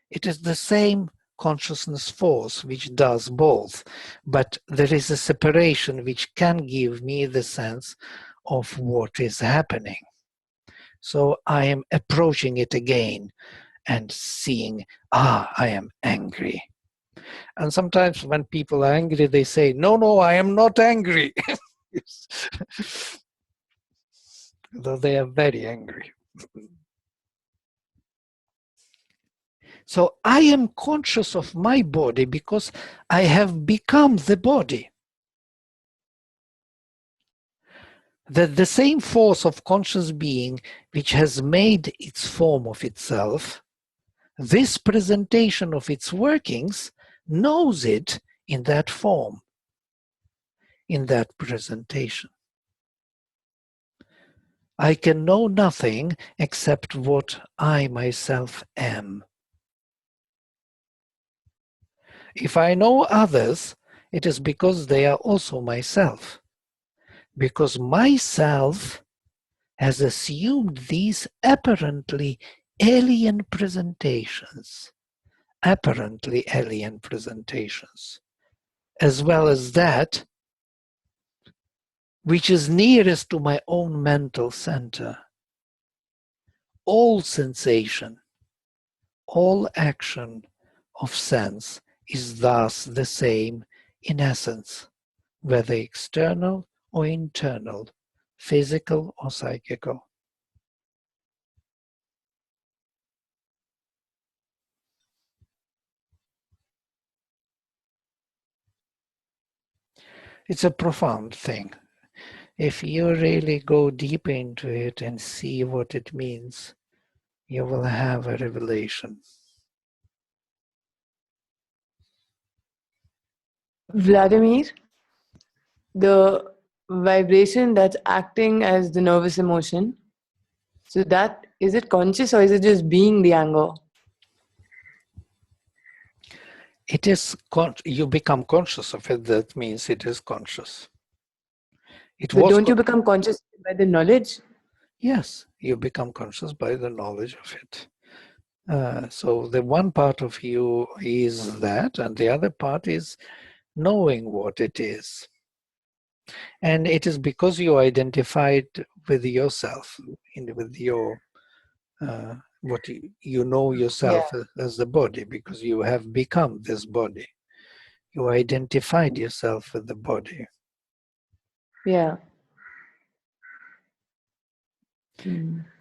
A: It is the same consciousness force which does both, but there is a separation which can give me the sense of what is happening. So I am approaching it again and seeing, I am angry. And sometimes when people are angry, they say, no, I am not angry. Though they are very angry. So I am conscious of my body because I have become the body. That the same force of conscious being which has made its form of itself, this presentation of its workings knows it in that form, in that presentation. I can know nothing except what I myself am. If I know others, it is because they are also myself. Because myself has assumed these apparently alien presentations, as well as that which is nearest to my own mental center. All sensation, all action of sense is thus the same in essence, whether external or internal, physical or psychical. It's a profound thing. If you really go deep into it and see what it means, you will have a revelation.
C: Vladimir, the vibration that's acting as the nervous emotion, so that, is it conscious or is it just being the anger?
A: It is, you become conscious of it, that means it is conscious.
C: But don't you become conscious by the knowledge?
A: Yes, you become conscious by the knowledge of it. So the one part of you is that, and the other part is knowing what it is. And it is because you identified with yourself, with your, what you know yourself as the body, because you have become this body. You identified yourself with the body.
C: Yeah.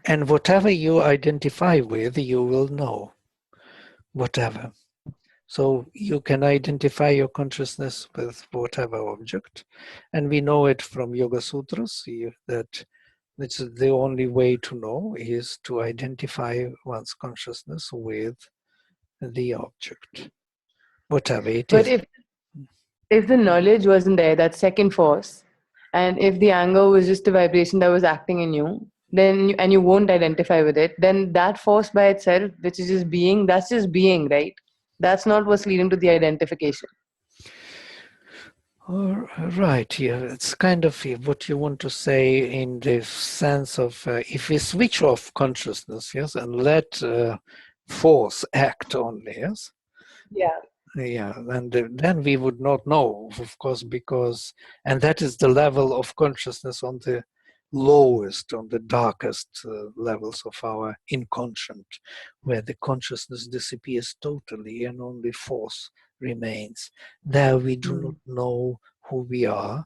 A: And whatever you identify with, you will know. Whatever. So you can identify your consciousness with whatever object. And we know it from Yoga Sutras that it's the only way to know is to identify one's consciousness with the object, whatever it
C: But
A: is.
C: if the knowledge wasn't there, that second force, and if the anger was just a vibration that was acting in you, then and you won't identify with it, then that force by itself, which is just being, that's just being, right? That's not what's leading to the identification.
A: Right, yeah, it's kind of what you want to say in the sense of if we switch off consciousness, yes, and let force act only, yes?
C: Yeah.
A: Yeah, and then we would not know, of course, because, and that is the level of consciousness on the lowest, on the darkest levels of our inconscient, where the consciousness disappears totally and only force remains. There we do not know who we are,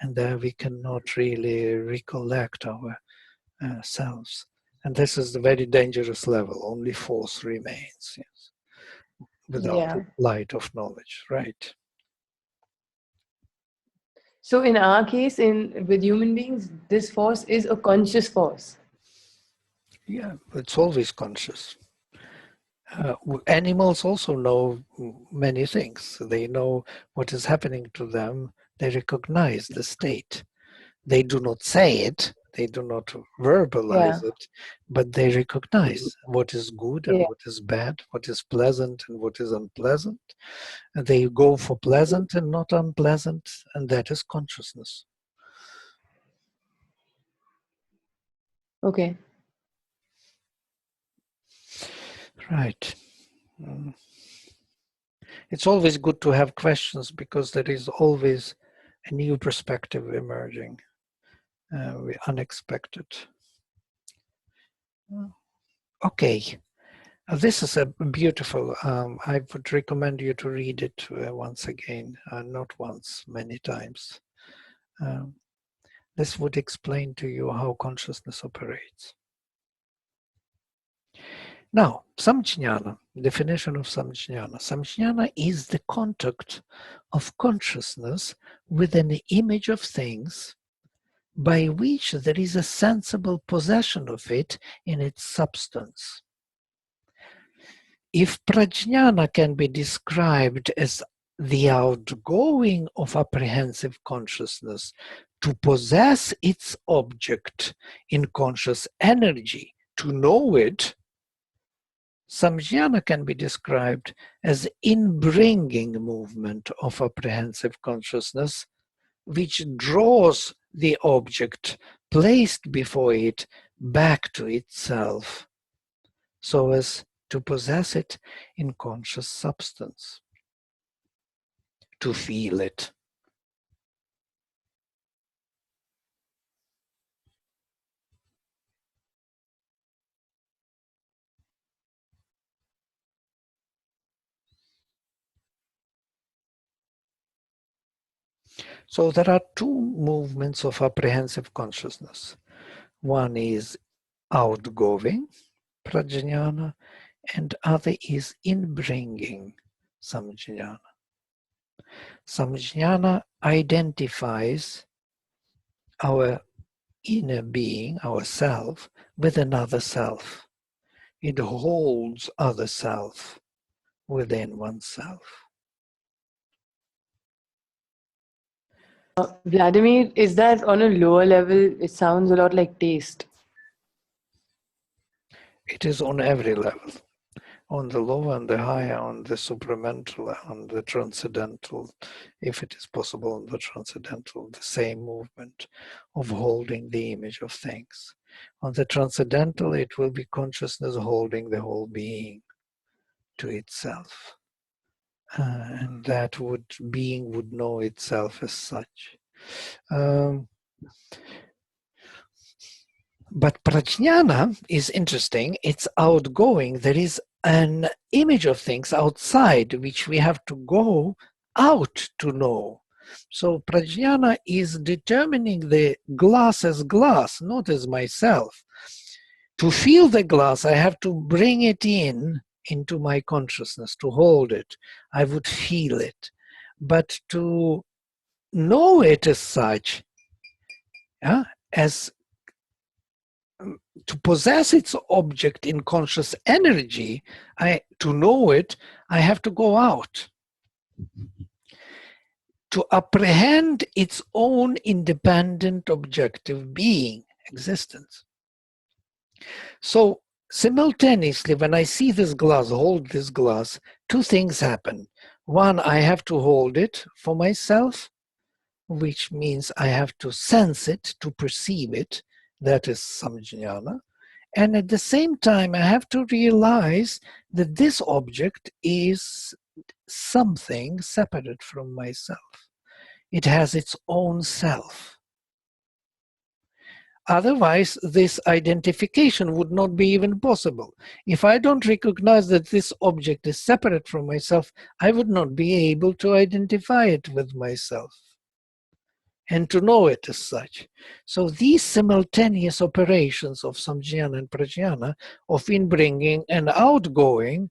A: and there we cannot really recollect our selves. And this is the very dangerous level, only force remains, yes, without
C: Yeah.
A: light of knowledge, right?
C: So in our case, with human beings, this force is a conscious force.
A: Yeah, it's always conscious. Animals also know many things. They know what is happening to them. They recognize the state. They do not say it. They do not verbalize it, but they recognize what is good and what is bad, what is pleasant and what is unpleasant. And they go for pleasant and not unpleasant, and that is consciousness.
C: Okay.
A: Right. It's always good to have questions because there is always a new perspective emerging, unexpected. Okay, this is a beautiful, I would recommend you to read it once again, not once, many times. This would explain to you how consciousness operates. Now, samjnana, definition of samjnana. Samjnana is the contact of consciousness with an image of things by which there is a sensible possession of it in its substance. If prajnana can be described as the outgoing of apprehensive consciousness to possess its object in conscious energy, to know it, samjnana can be described as inbringing movement of apprehensive consciousness, which draws the object placed before it back to itself, so as to possess it in conscious substance, to feel it. So there are two movements of apprehensive consciousness. One is outgoing, prajnana, and other is inbringing, samjnana. Samjnana identifies our inner being, our self, with another self. It holds other self within oneself.
C: Vladimir, is that on a lower level? It sounds a lot like taste.
A: It is on every level, on the lower and the higher, on the supramental, on the transcendental, if it is possible, on the transcendental, the same movement of holding the image of things. On the transcendental, it will be consciousness holding the whole being to itself. And that being would know itself as such. But prajnana is interesting. It's outgoing. There is an image of things outside which we have to go out to know. So prajnana is determining the glass as glass, not as myself. To feel the glass, I have to bring it into my consciousness, to hold it. I would feel it. But to know it as such, as to possess its object in conscious energy, to know it, I have to go out. To apprehend its own independent objective being, existence. So simultaneously, when I see this glass, hold this glass, two things happen. One, I have to hold it for myself, which means I have to sense it, to perceive it. That is samjnana. And at the same time, I have to realize that this object is something separate from myself. It has its own self. Otherwise, this identification would not be even possible. If I don't recognize that this object is separate from myself, I would not be able to identify it with myself and to know it as such. So these simultaneous operations of samjnana and prajnana, of inbringing and outgoing,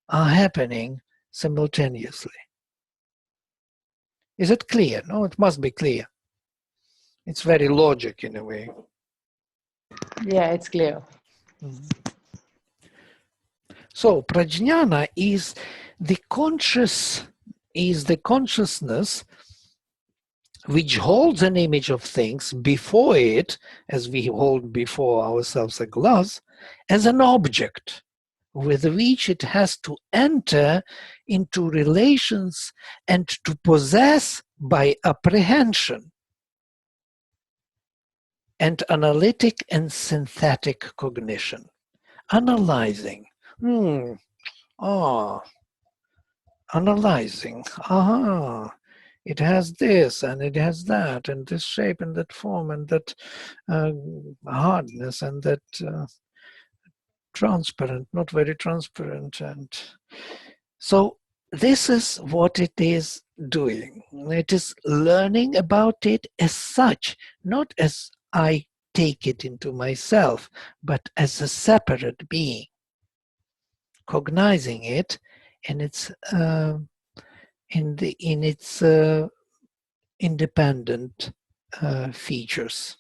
A: are happening simultaneously. Is it clear? No, it must be clear. It's very logic in a way.
C: Yeah, it's clear.
A: So prajnana is the consciousness which holds an image of things before it, as we hold before ourselves a glass, as an object with which it has to enter into relations and to possess by apprehension and analytic and synthetic cognition. Analyzing. Analyzing. It has this and it has that, and this shape and that form and that hardness and that transparent, not very transparent. And so this is what it is doing. It is learning about it as such, not as I take it into myself, but as a separate being, cognizing it in its independent features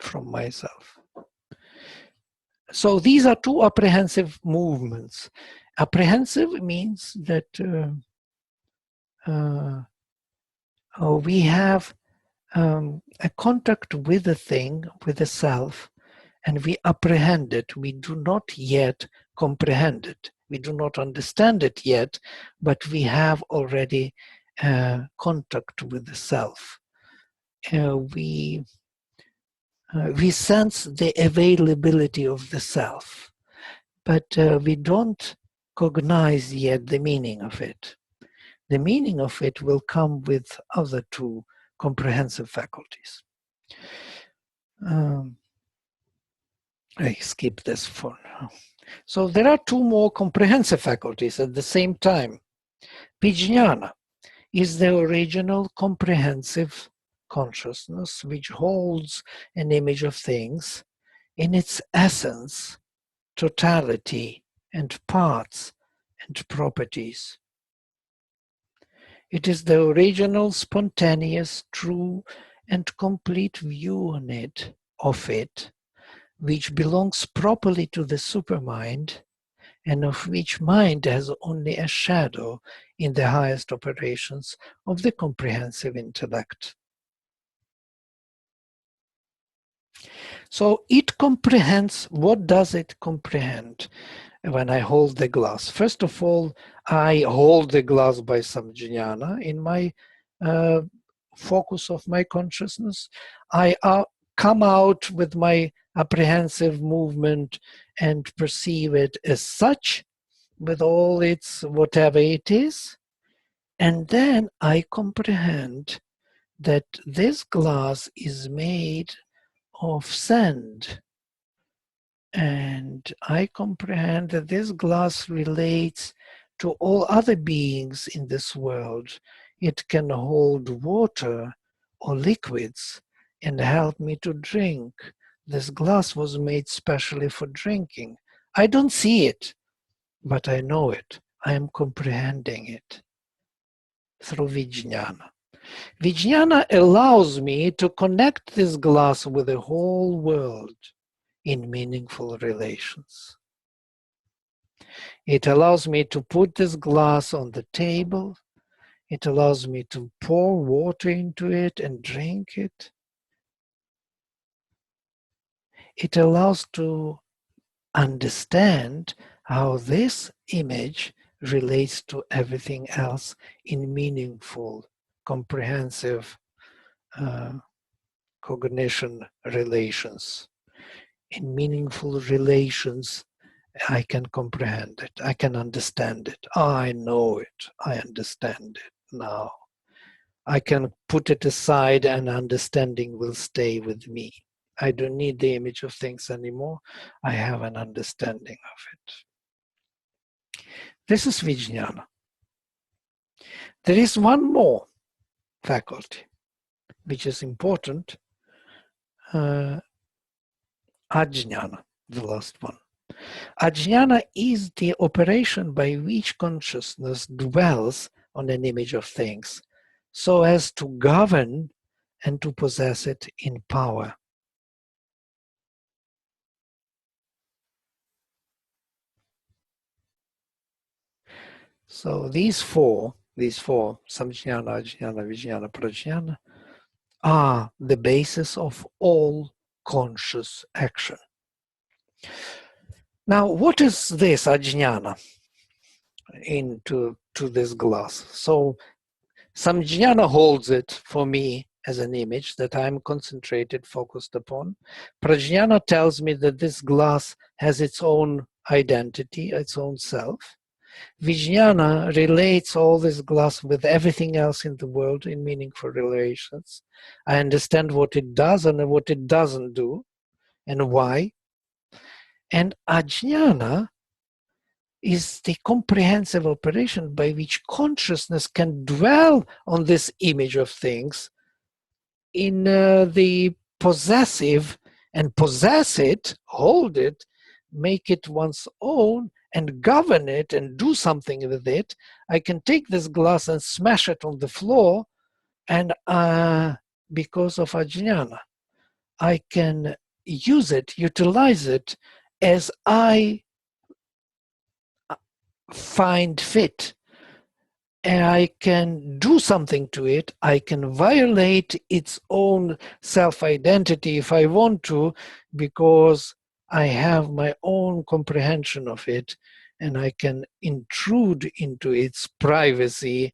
A: from myself. So these are two apprehensive movements. Apprehensive means that we have a contact with the thing, with the self, and we apprehend it. We do not yet comprehend it. We do not understand it yet, but we have already contact with the self. We sense the availability of the self, but we don't cognize yet the meaning of it. The meaning of it will come with other two comprehensive faculties. I skip this for now. So there are two more comprehensive faculties at the same time. Vijnana is the original comprehensive consciousness which holds an image of things in its essence, totality, and parts and properties. It is the original, spontaneous, true, and complete view on it, of it, which belongs properly to the supermind, and of which mind has only a shadow in the highest operations of the comprehensive intellect. So it comprehends. What does it comprehend when I hold the glass? First of all, I hold the glass by samjnana in my focus of my consciousness. I come out with my apprehensive movement and perceive it as such, with all its whatever it is. And then I comprehend that this glass is made of sand. And I comprehend that this glass relates to all other beings in this world. It can hold water or liquids and help me to drink. This glass was made specially for drinking. I don't see it, but I know it. I am comprehending it through Vijnana. Vijnana allows me to connect this glass with the whole world in meaningful relations. It allows me to put this glass on the table. It allows me to pour water into it and drink it. It allows to understand how this image relates to everything else in meaningful, comprehensive cognition relations. In meaningful relations, I can comprehend it. I can understand it. I know it. I understand it now. I can put it aside and understanding will stay with me. I don't need the image of things anymore. I have an understanding of it. This is Vijnana. There is one more faculty, which is important. Ajnana, the last one. Ajnana is the operation by which consciousness dwells on an image of things, so as to govern and to possess it in power. So these four, samjnana, ajnana, vijnana, prajnana, are the basis of all conscious action. Now, what is this ajnana into this glass? So samjnana holds it for me as an image that I'm concentrated, focused upon. Prajnana tells me that this glass has its own identity, its own self. Vijnana relates all this glass with everything else in the world in meaningful relations. I understand what it does and what it doesn't do and why. And ajnana is the comprehensive operation by which consciousness can dwell on this image of things in the possessive and possess it, hold it, make it one's own and govern it and do something with it. I can take this glass and smash it on the floor, and because of ajnana, I can use it, utilize it as I find fit. And I can do something to it. I can violate its own self-identity if I want to, because I have my own comprehension of it, and I can intrude into its privacy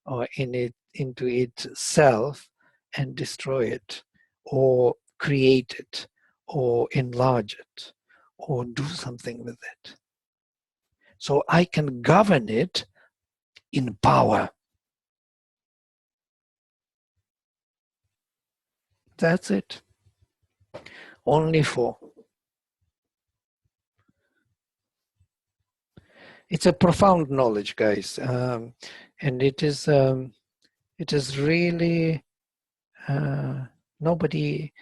A: or into itself and destroy it, or create it, or enlarge it, or do something with it. So I can govern it in power. That's it. Only four. It's a profound knowledge, guys, and it is really nobody,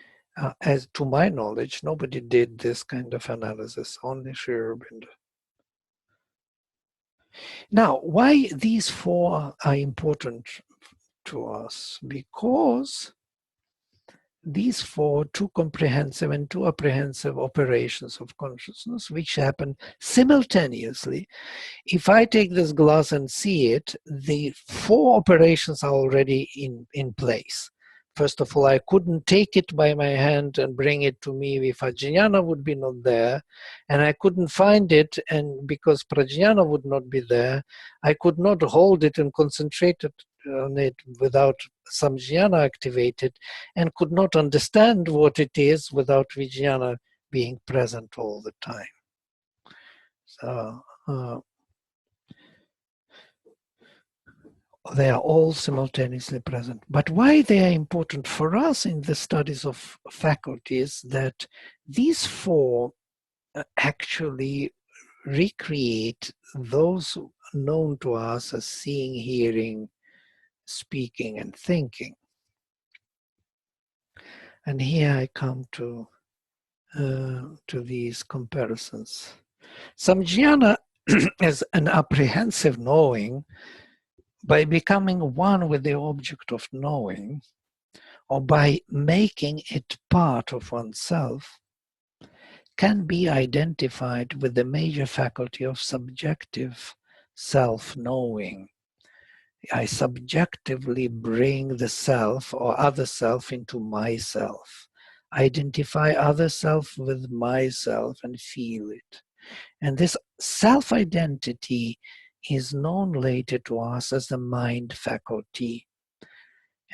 A: as to my knowledge, nobody did this kind of analysis. Only Sri Aurobindo. Now, why these four are important to us? Because these four, two comprehensive and two apprehensive operations of consciousness, which happen simultaneously. If I take this glass and see it, the four operations are already in place. First of all, I couldn't take it by my hand and bring it to me if ajnana would be not there, and I couldn't find it, and because prajnana would not be there, I could not hold it and concentrate on it without samjnana activated and could not understand what it is without vijnana being present all the time. So they are all simultaneously present. But why they are important for us in the studies of faculties, that these four actually recreate those known to us as seeing, hearing, speaking, and thinking. And here I come to these comparisons. Samjnana is an apprehensive knowing by becoming one with the object of knowing, or by making it part of oneself, can be identified with the major faculty of subjective self-knowing. I subjectively bring the self or other self into myself, identify other self with myself and feel it. And this self-identity is known later to us as the mind faculty.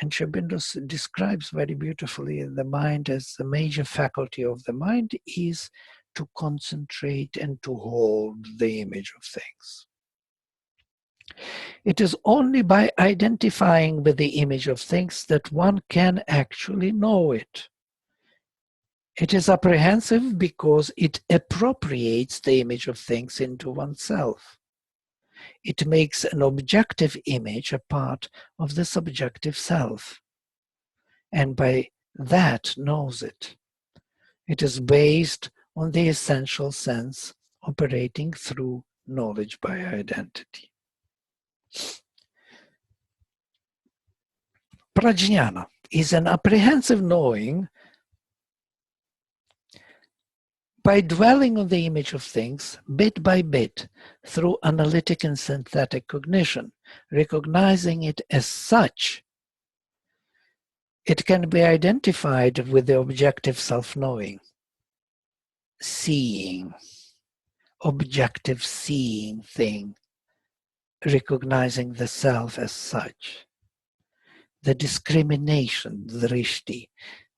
A: And Sri Aurobindo describes very beautifully the mind as the major faculty of the mind is to concentrate and to hold the image of things. It is only by identifying with the image of things that one can actually know it. It is apprehensive because it appropriates the image of things into oneself. It makes an objective image a part of the subjective self, and by that knows it. It is based on the essential sense operating through knowledge by identity. Prajnana is an apprehensive knowing by dwelling on the image of things bit by bit through analytic and synthetic cognition, recognizing it as such. It can be identified with the objective self-knowing, seeing, objective seeing thing, recognizing the self as such. The discrimination, drishti.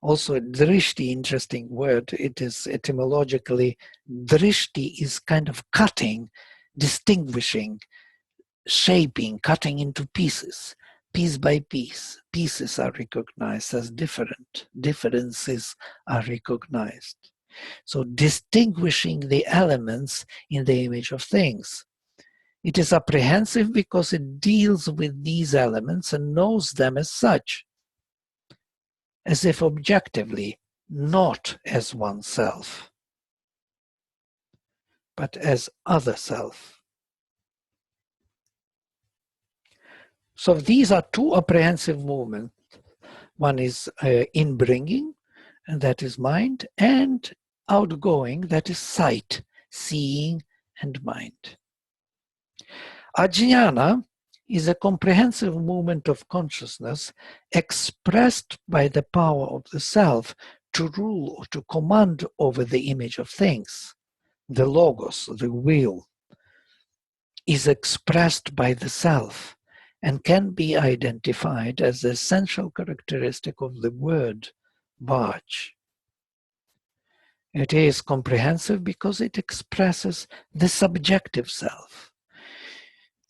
A: Also, drishti, interesting word. It is etymologically, drishti is kind of cutting, distinguishing, shaping, cutting into pieces, piece by piece. Pieces are recognized as different. Differences are recognized. So distinguishing the elements in the image of things. It is apprehensive because it deals with these elements and knows them as such, as if objectively, not as oneself, but as other self. So these are two apprehensive movements. One is inbringing, and that is mind, and outgoing, that is sight, seeing and mind. Ajnana is a comprehensive movement of consciousness expressed by the power of the self to rule or to command over the image of things. The logos, the will, is expressed by the self and can be identified as the essential characteristic of the word Vaj. It is comprehensive because it expresses the subjective self.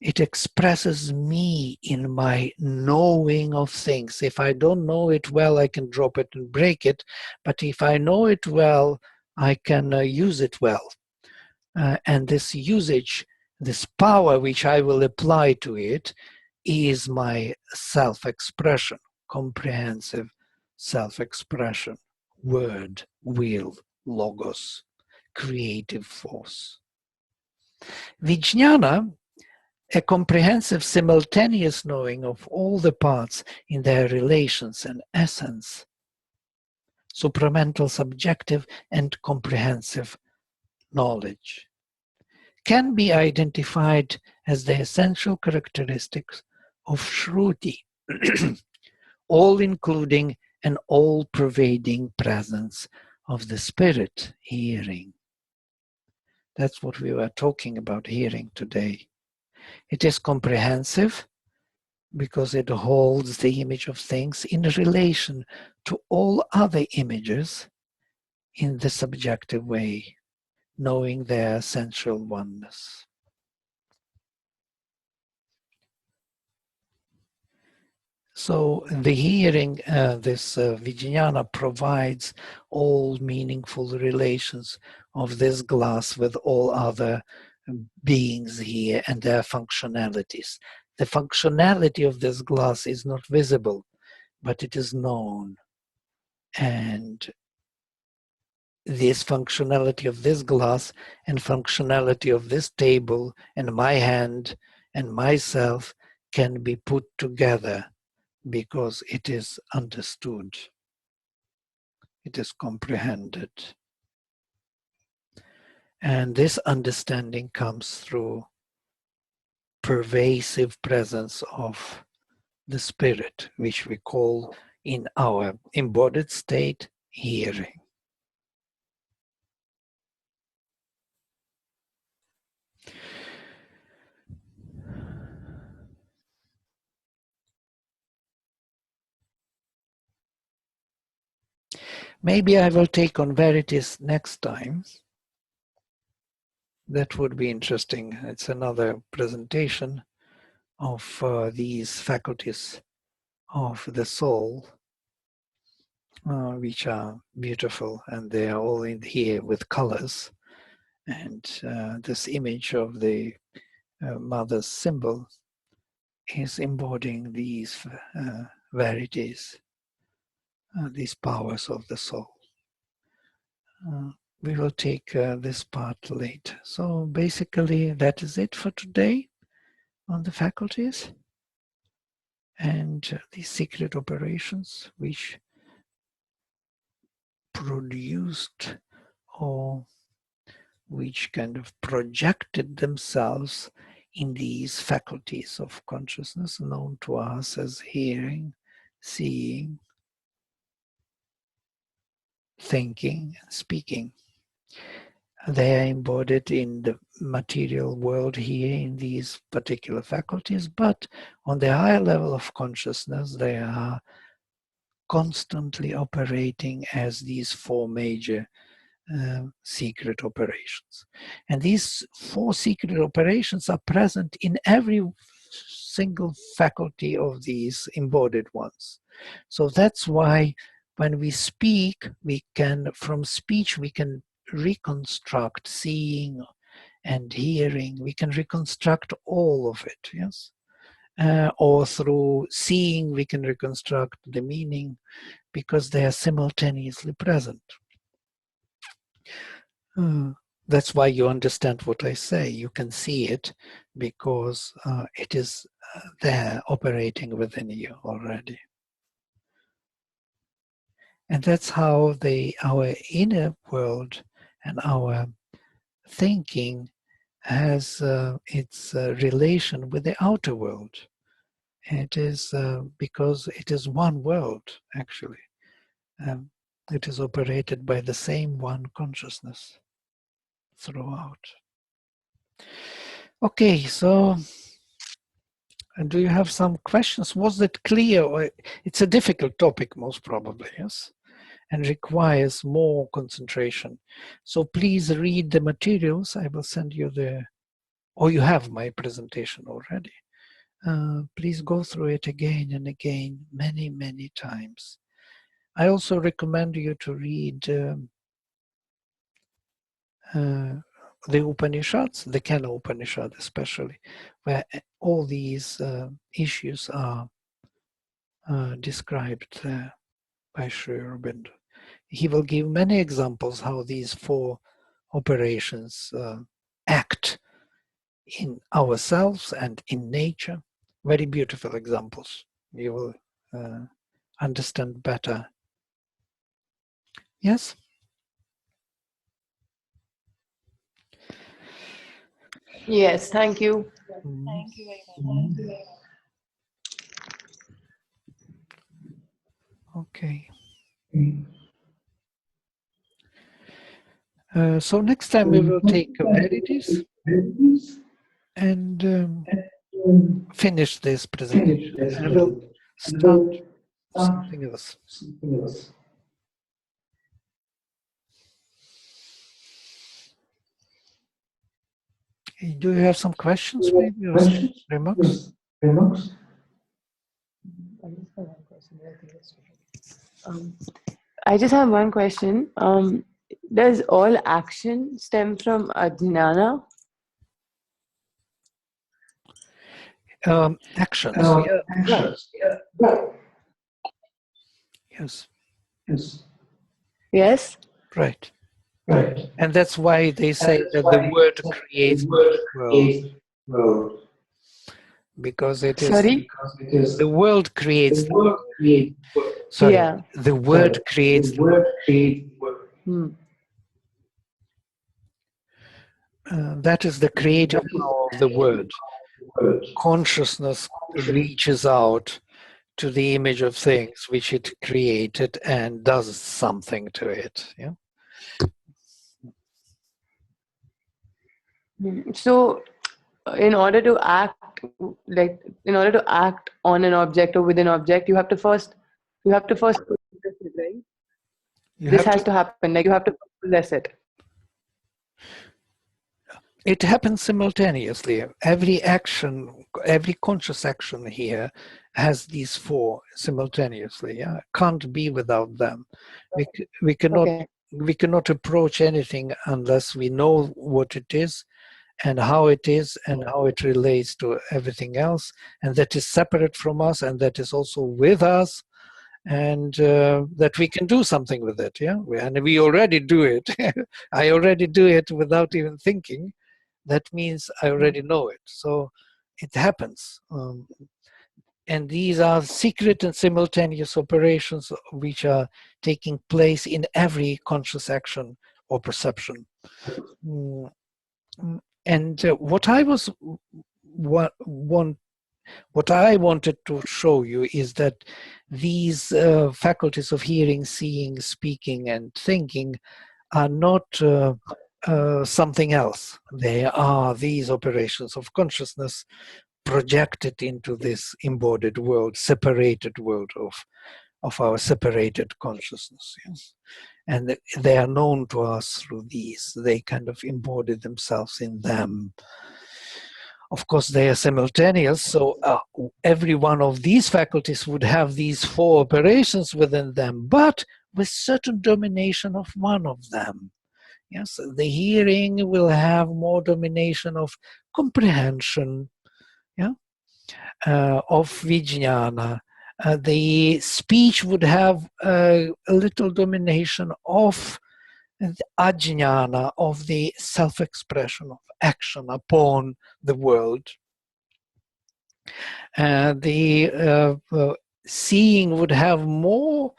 A: It expresses me in my knowing of things. If I don't know it well, I can drop it and break it. But if I know it well, I can use it well. And this usage, this power which I will apply to it, is my self-expression, comprehensive self-expression, word, will, logos, creative force. Vijnana, a comprehensive simultaneous knowing of all the parts in their relations and essence, supramental, subjective, and comprehensive knowledge, can be identified as the essential characteristics of Shruti, all including an all-pervading presence of the spirit, hearing. That's what we were talking about, hearing today. It is comprehensive because it holds the image of things in relation to all other images in the subjective way, knowing their essential oneness. So the hearing, this Vijnana provides all meaningful relations of this glass with all other beings here and their functionalities. The functionality of this glass is not visible, but it is known. And this functionality of this glass and functionality of this table and my hand and myself can be put together because it is understood, it is comprehended. And this understanding comes through pervasive presence of the spirit, which we call in our embodied state hearing. Maybe I will take on verities next time. That would be interesting. It's another presentation of these faculties of the soul, which are beautiful, and they are all in here with colors. And this image of the mother's symbol is embodying these verities, these powers of the soul. We will take this part later. So basically, that is it for today on the faculties and the secret operations which produced or which kind of projected themselves in these faculties of consciousness known to us as hearing, seeing, thinking, and speaking. They are embodied in the material world here in these particular faculties, but on the higher level of consciousness, they are constantly operating as these four major secret operations. And these four secret operations are present in every single faculty of these embodied ones. So that's why when we speak, we can, from speech, we can reconstruct seeing and hearing. We can reconstruct all of it, yes? Or through seeing, we can reconstruct the meaning because they are simultaneously present. That's why you understand what I say. You can see it because it is there operating within you already. And that's how our inner world and our thinking has its relation with the outer world. It is because it is one world, actually. It is operated by the same one consciousness throughout. Okay, so do you have some questions? Was it clear? Or it's a difficult topic, most probably, yes, and requires more concentration. So please read the materials. I will send you or you have my presentation already. Please go through it again and again, many, many times. I also recommend you to read the Upanishads, the Kena Upanishad especially, where all these issues are described there by Sri Aurobindo. He will give many examples how these four operations act in ourselves and in nature. Very beautiful examples. You will understand better. Yes?
C: Yes, thank you.
B: Thank you very much.
A: Okay. So next time we will take verities and finish this presentation and we'll start something else. Do you have some questions, maybe, or some remarks?
C: I just have one question. Does all action stem from ajnana?
A: Actions, yes.
C: Yes.
A: Right. And that's why they say that the word creates the world. Because it is
C: Sorry?
A: the world creates the world. Sorry,
C: Yeah.
A: the word creates the world. That is the creative power of the word. Consciousness reaches out to the image of things which it created and does something to it. Yeah.
C: So, in order to act, in order to act on an object or with an object, you have to first possess it, right? This has to happen. Like you have to possess it.
A: It happens simultaneously. Every action, every conscious action here has these four simultaneously. Yeah, can't be without them. We cannot approach anything unless we know what it is and how it is and how it relates to everything else, and that is separate from us and that is also with us, and that we can do something with it. Yeah, and we already do it. I already do it without even thinking. That means I already know it. So it happens. And these are secret and simultaneous operations which are taking place in every conscious action or perception. And what I wanted to show you is that these faculties of hearing, seeing, speaking, and thinking are not something else. They are these operations of consciousness projected into this embodied world, separated world of our separated consciousness. Yes? And they are known to us through these. They kind of embody themselves in them. Of course, they are simultaneous, so every one of these faculties would have these four operations within them, but with certain domination of one of them. Yes, the hearing will have more domination of comprehension, yeah, of vijnana. The speech would have a little domination of the ajnana, of the self-expression of action upon the world. The seeing would have more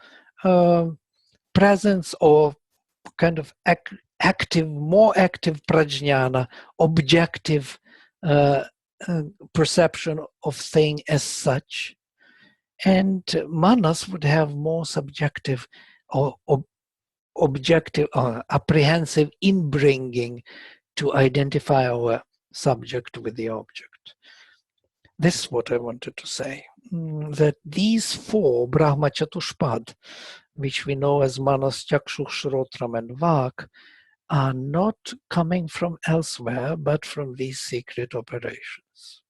A: presence of kind of more active prajnana, objective perception of thing as such. And manas would have more subjective or objective apprehensive inbringing to identify our subject with the object. This is what I wanted to say, that these four Brahma Chatushpad, which we know as Manas, Chakshush, Shrotram, and Vak, are not coming from elsewhere, but from these secret operations.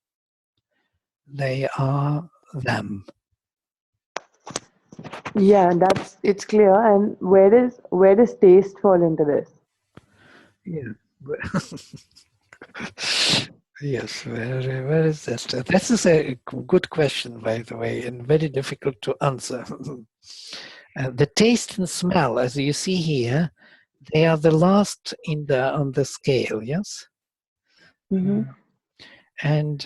A: They are them.
C: Yeah, it's clear. And where does taste fall into this?
A: Yeah. Yes, where is that? This is a good question, by the way, and very difficult to answer. The taste and smell, as you see here, they are the last on the scale, yes?
C: Mm-hmm.
A: And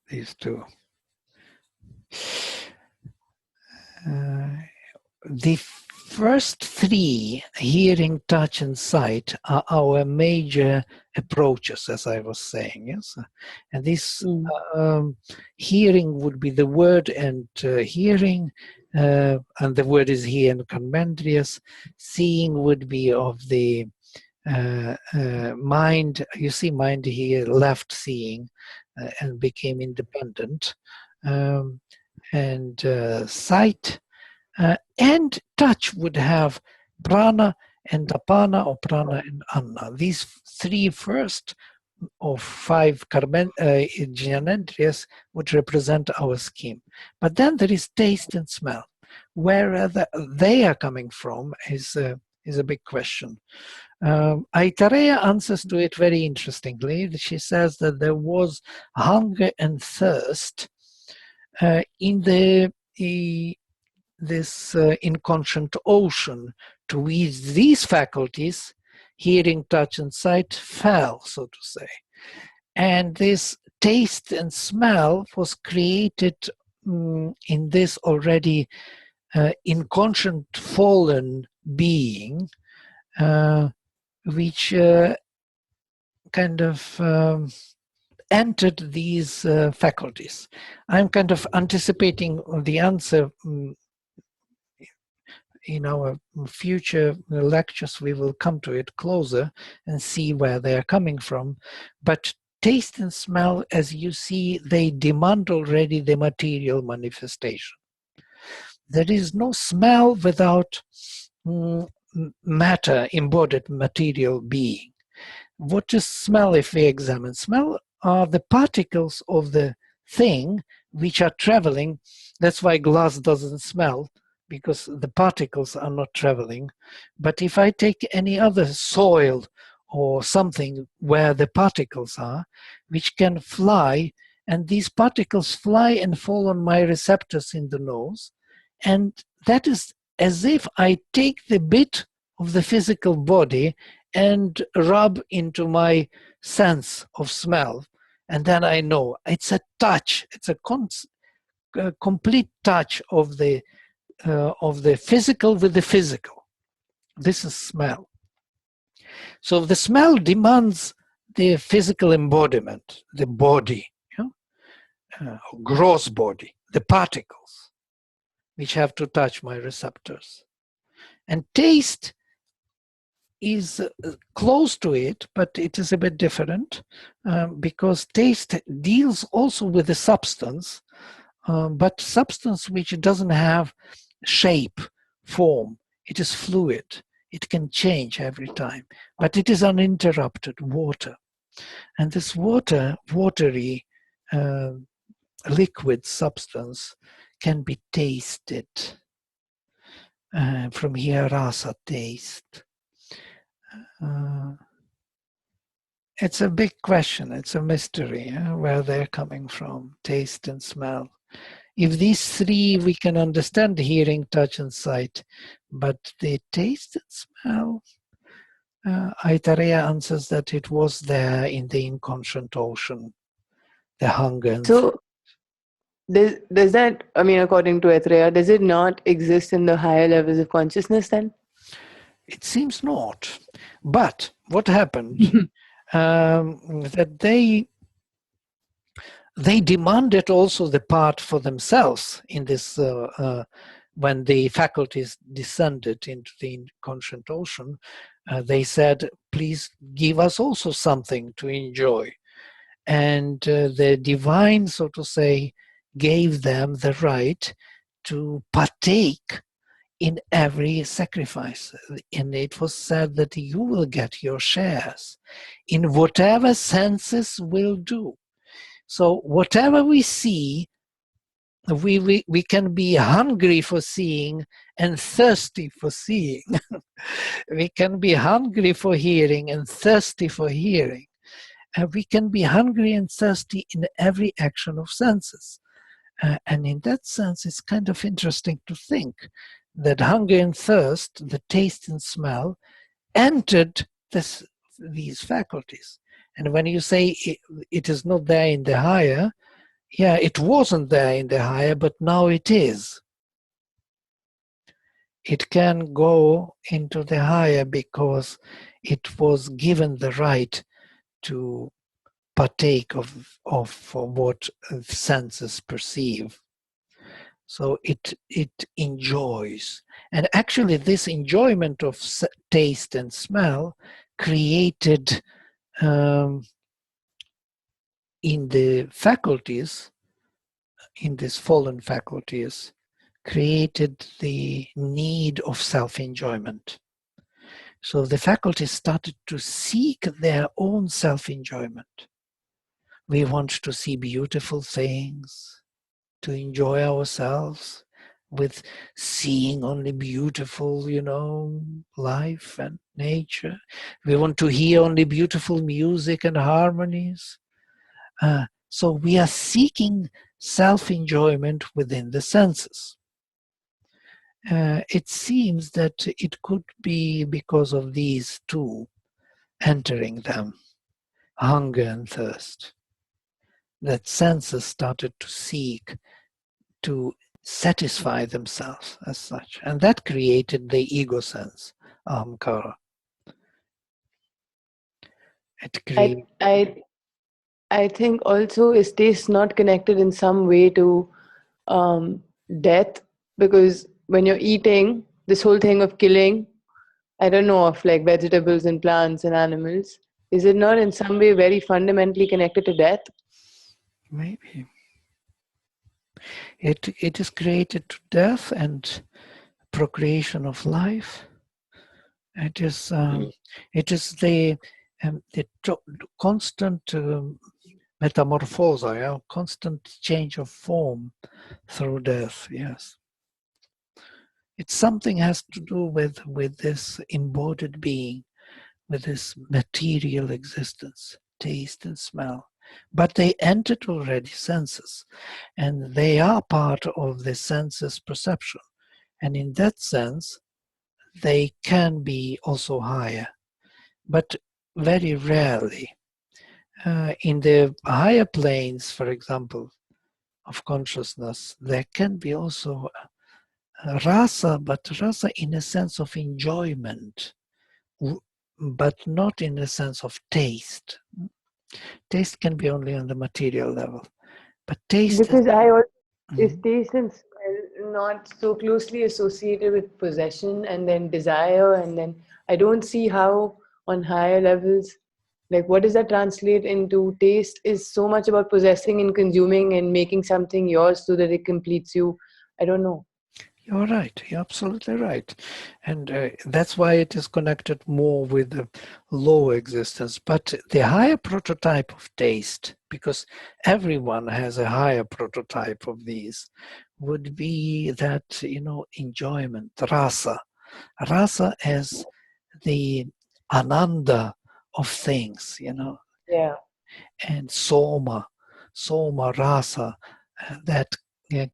A: these two. The first three, hearing, touch, and sight, are our major approaches, as I was saying. Yes, and this hearing would be the word and hearing, and the word is here in Conmendrius. Seeing would be of the mind. You see, mind here left seeing and became independent, and sight. And touch would have prana and apana, or prana and anna. These three first of five Jnanendriyas would represent our scheme. But then there is taste and smell. Where they are coming from is a big question. Aitareya answers to it very interestingly. She says that there was hunger and thirst in this inconscient ocean, to which these faculties, hearing, touch, and sight, fell, so to say. And this taste and smell was created in this already inconscient fallen being, which kind of entered these faculties. I'm kind of anticipating the answer. In our future lectures, we will come to it closer and see where they are coming from. But taste and smell, as you see, they demand already the material manifestation. There is no smell without matter, embodied material being. What is smell if we examine? Smell are the particles of the thing which are traveling. That's why glass doesn't smell, because the particles are not traveling. But if I take any other soil or something where the particles are, which can fly, and these particles fly and fall on my receptors in the nose, and that is as if I take the bit of the physical body and rub into my sense of smell, and then I know it's a touch. It's a complete touch of the physical with the physical. This is smell. So the smell demands the physical embodiment, the body, gross body, the particles, which have to touch my receptors. And taste is close to it, but it is a bit different, because taste deals also with the substance, but substance which doesn't have shape, form. It is fluid. It can change every time, but it is uninterrupted water. And this watery liquid substance can be tasted. From here, rasa, taste. It's a big question. It's a mystery where they're coming from, taste and smell. If these three we can understand, hearing, touch, and sight, but the taste and smell, Aitareya answers that it was there in the inconscient ocean, the hunger. And
C: so does that, I mean, according to Aitareya, does it not exist in the higher levels of consciousness then?
A: It seems not. But what happened, that they demanded also the part for themselves in this, when the faculties descended into the inconscient ocean, they said, please give us also something to enjoy. And the divine, so to say, gave them the right to partake in every sacrifice. And it was said that you will get your shares in whatever senses will do. So whatever we see, we can be hungry for seeing and thirsty for seeing. We can be hungry for hearing and thirsty for hearing. And we can be hungry and thirsty in every action of senses. And in that sense, it's kind of interesting to think that hunger and thirst, the taste and smell, entered these faculties. And when you say it is not there in the higher, yeah, it wasn't there in the higher, but now it is. it can go into the higher because it was given the right to partake of what senses perceive. So it enjoys. And actually this enjoyment of taste and smell created in the faculties, in these fallen faculties, created the need of self-enjoyment. So the faculties started to seek their own self-enjoyment. We want to see beautiful things, to enjoy ourselves with seeing only beautiful, life and nature. We want to hear only beautiful music and harmonies. So we are seeking self-enjoyment within the senses. It seems that it could be because of these two entering them, hunger and thirst, that senses started to seek to satisfy themselves as such. And that created the ego sense, ahamkara. It created...
C: I think also is taste not connected in some way to death? Because when you're eating, this whole thing of killing, I don't know, of like vegetables and plants and animals, is it not in some way very fundamentally connected to death?
A: Maybe. It is created to death and procreation of life. It is the constant metamorphose, constant change of form through death. Yes, it's something has to do with this embodied being, with this material existence, taste and smell. But they entered already senses, and they are part of the senses perception. And in that sense, they can be also higher, but very rarely. In the higher planes, for example, of consciousness, there can be also rasa, but rasa in a sense of enjoyment, but not in a sense of taste. Taste can be only on the material level, but taste
C: Because is
A: Mhm.
C: taste and smell not so closely associated with possession and then desire, and then I don't see how on higher levels, like what does that translate into? Taste is so much about possessing and consuming and making something yours so that it completes you. I don't know.
A: You're right. You're absolutely right. And that's why it is connected more with the low existence. But the higher prototype of taste, because everyone has a higher prototype of these, would be that, enjoyment, rasa. Rasa as the ananda of things,
C: Yeah.
A: and soma rasa, that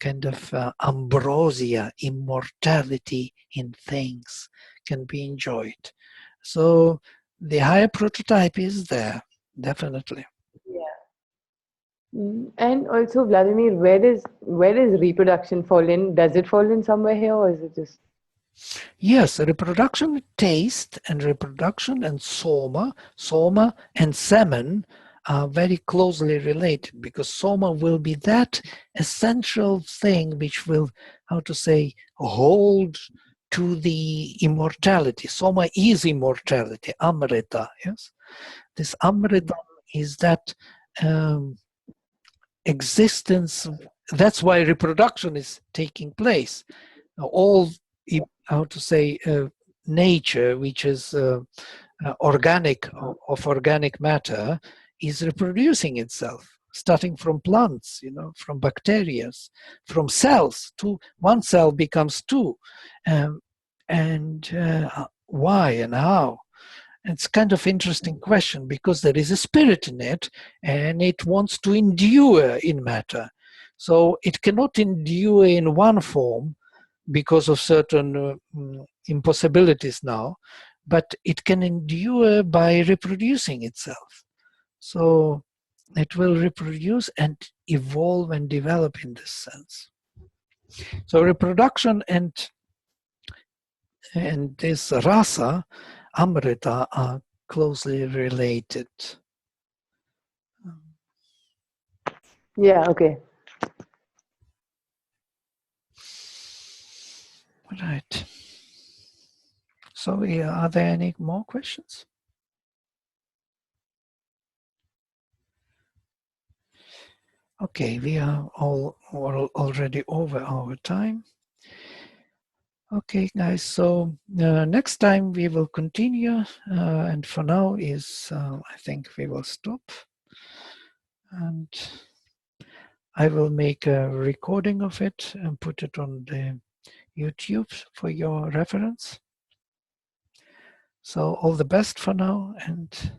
A: kind of ambrosia, immortality in things can be enjoyed. So the higher prototype is there, definitely.
C: Yeah. And also, Vladimir, where does reproduction fall in? Does it fall in somewhere here, or is it just?
A: Yes, reproduction, taste, and reproduction, and soma and semen are very closely related, because soma will be that essential thing which will, hold to the immortality. Soma is immortality, amrita, yes? This amrita is that existence. That's why reproduction is taking place. All, nature, which is organic, of organic matter, is reproducing itself, starting from plants, from bacteria, from cells. One cell becomes two. And why and how? It's kind of interesting question, because there is a spirit in it and it wants to endure in matter. So it cannot endure in one form because of certain impossibilities now, but it can endure by reproducing itself. So it will reproduce and evolve and develop in this sense. So reproduction and And this rasa, amrita, are closely related.
C: Yeah, okay.
A: Right. So are there any more questions? Okay, we are all already over our time. Okay, guys, so next time we will continue, and for now I think we will stop. And I will make a recording of it and put it on the YouTube for your reference. So all the best for now, and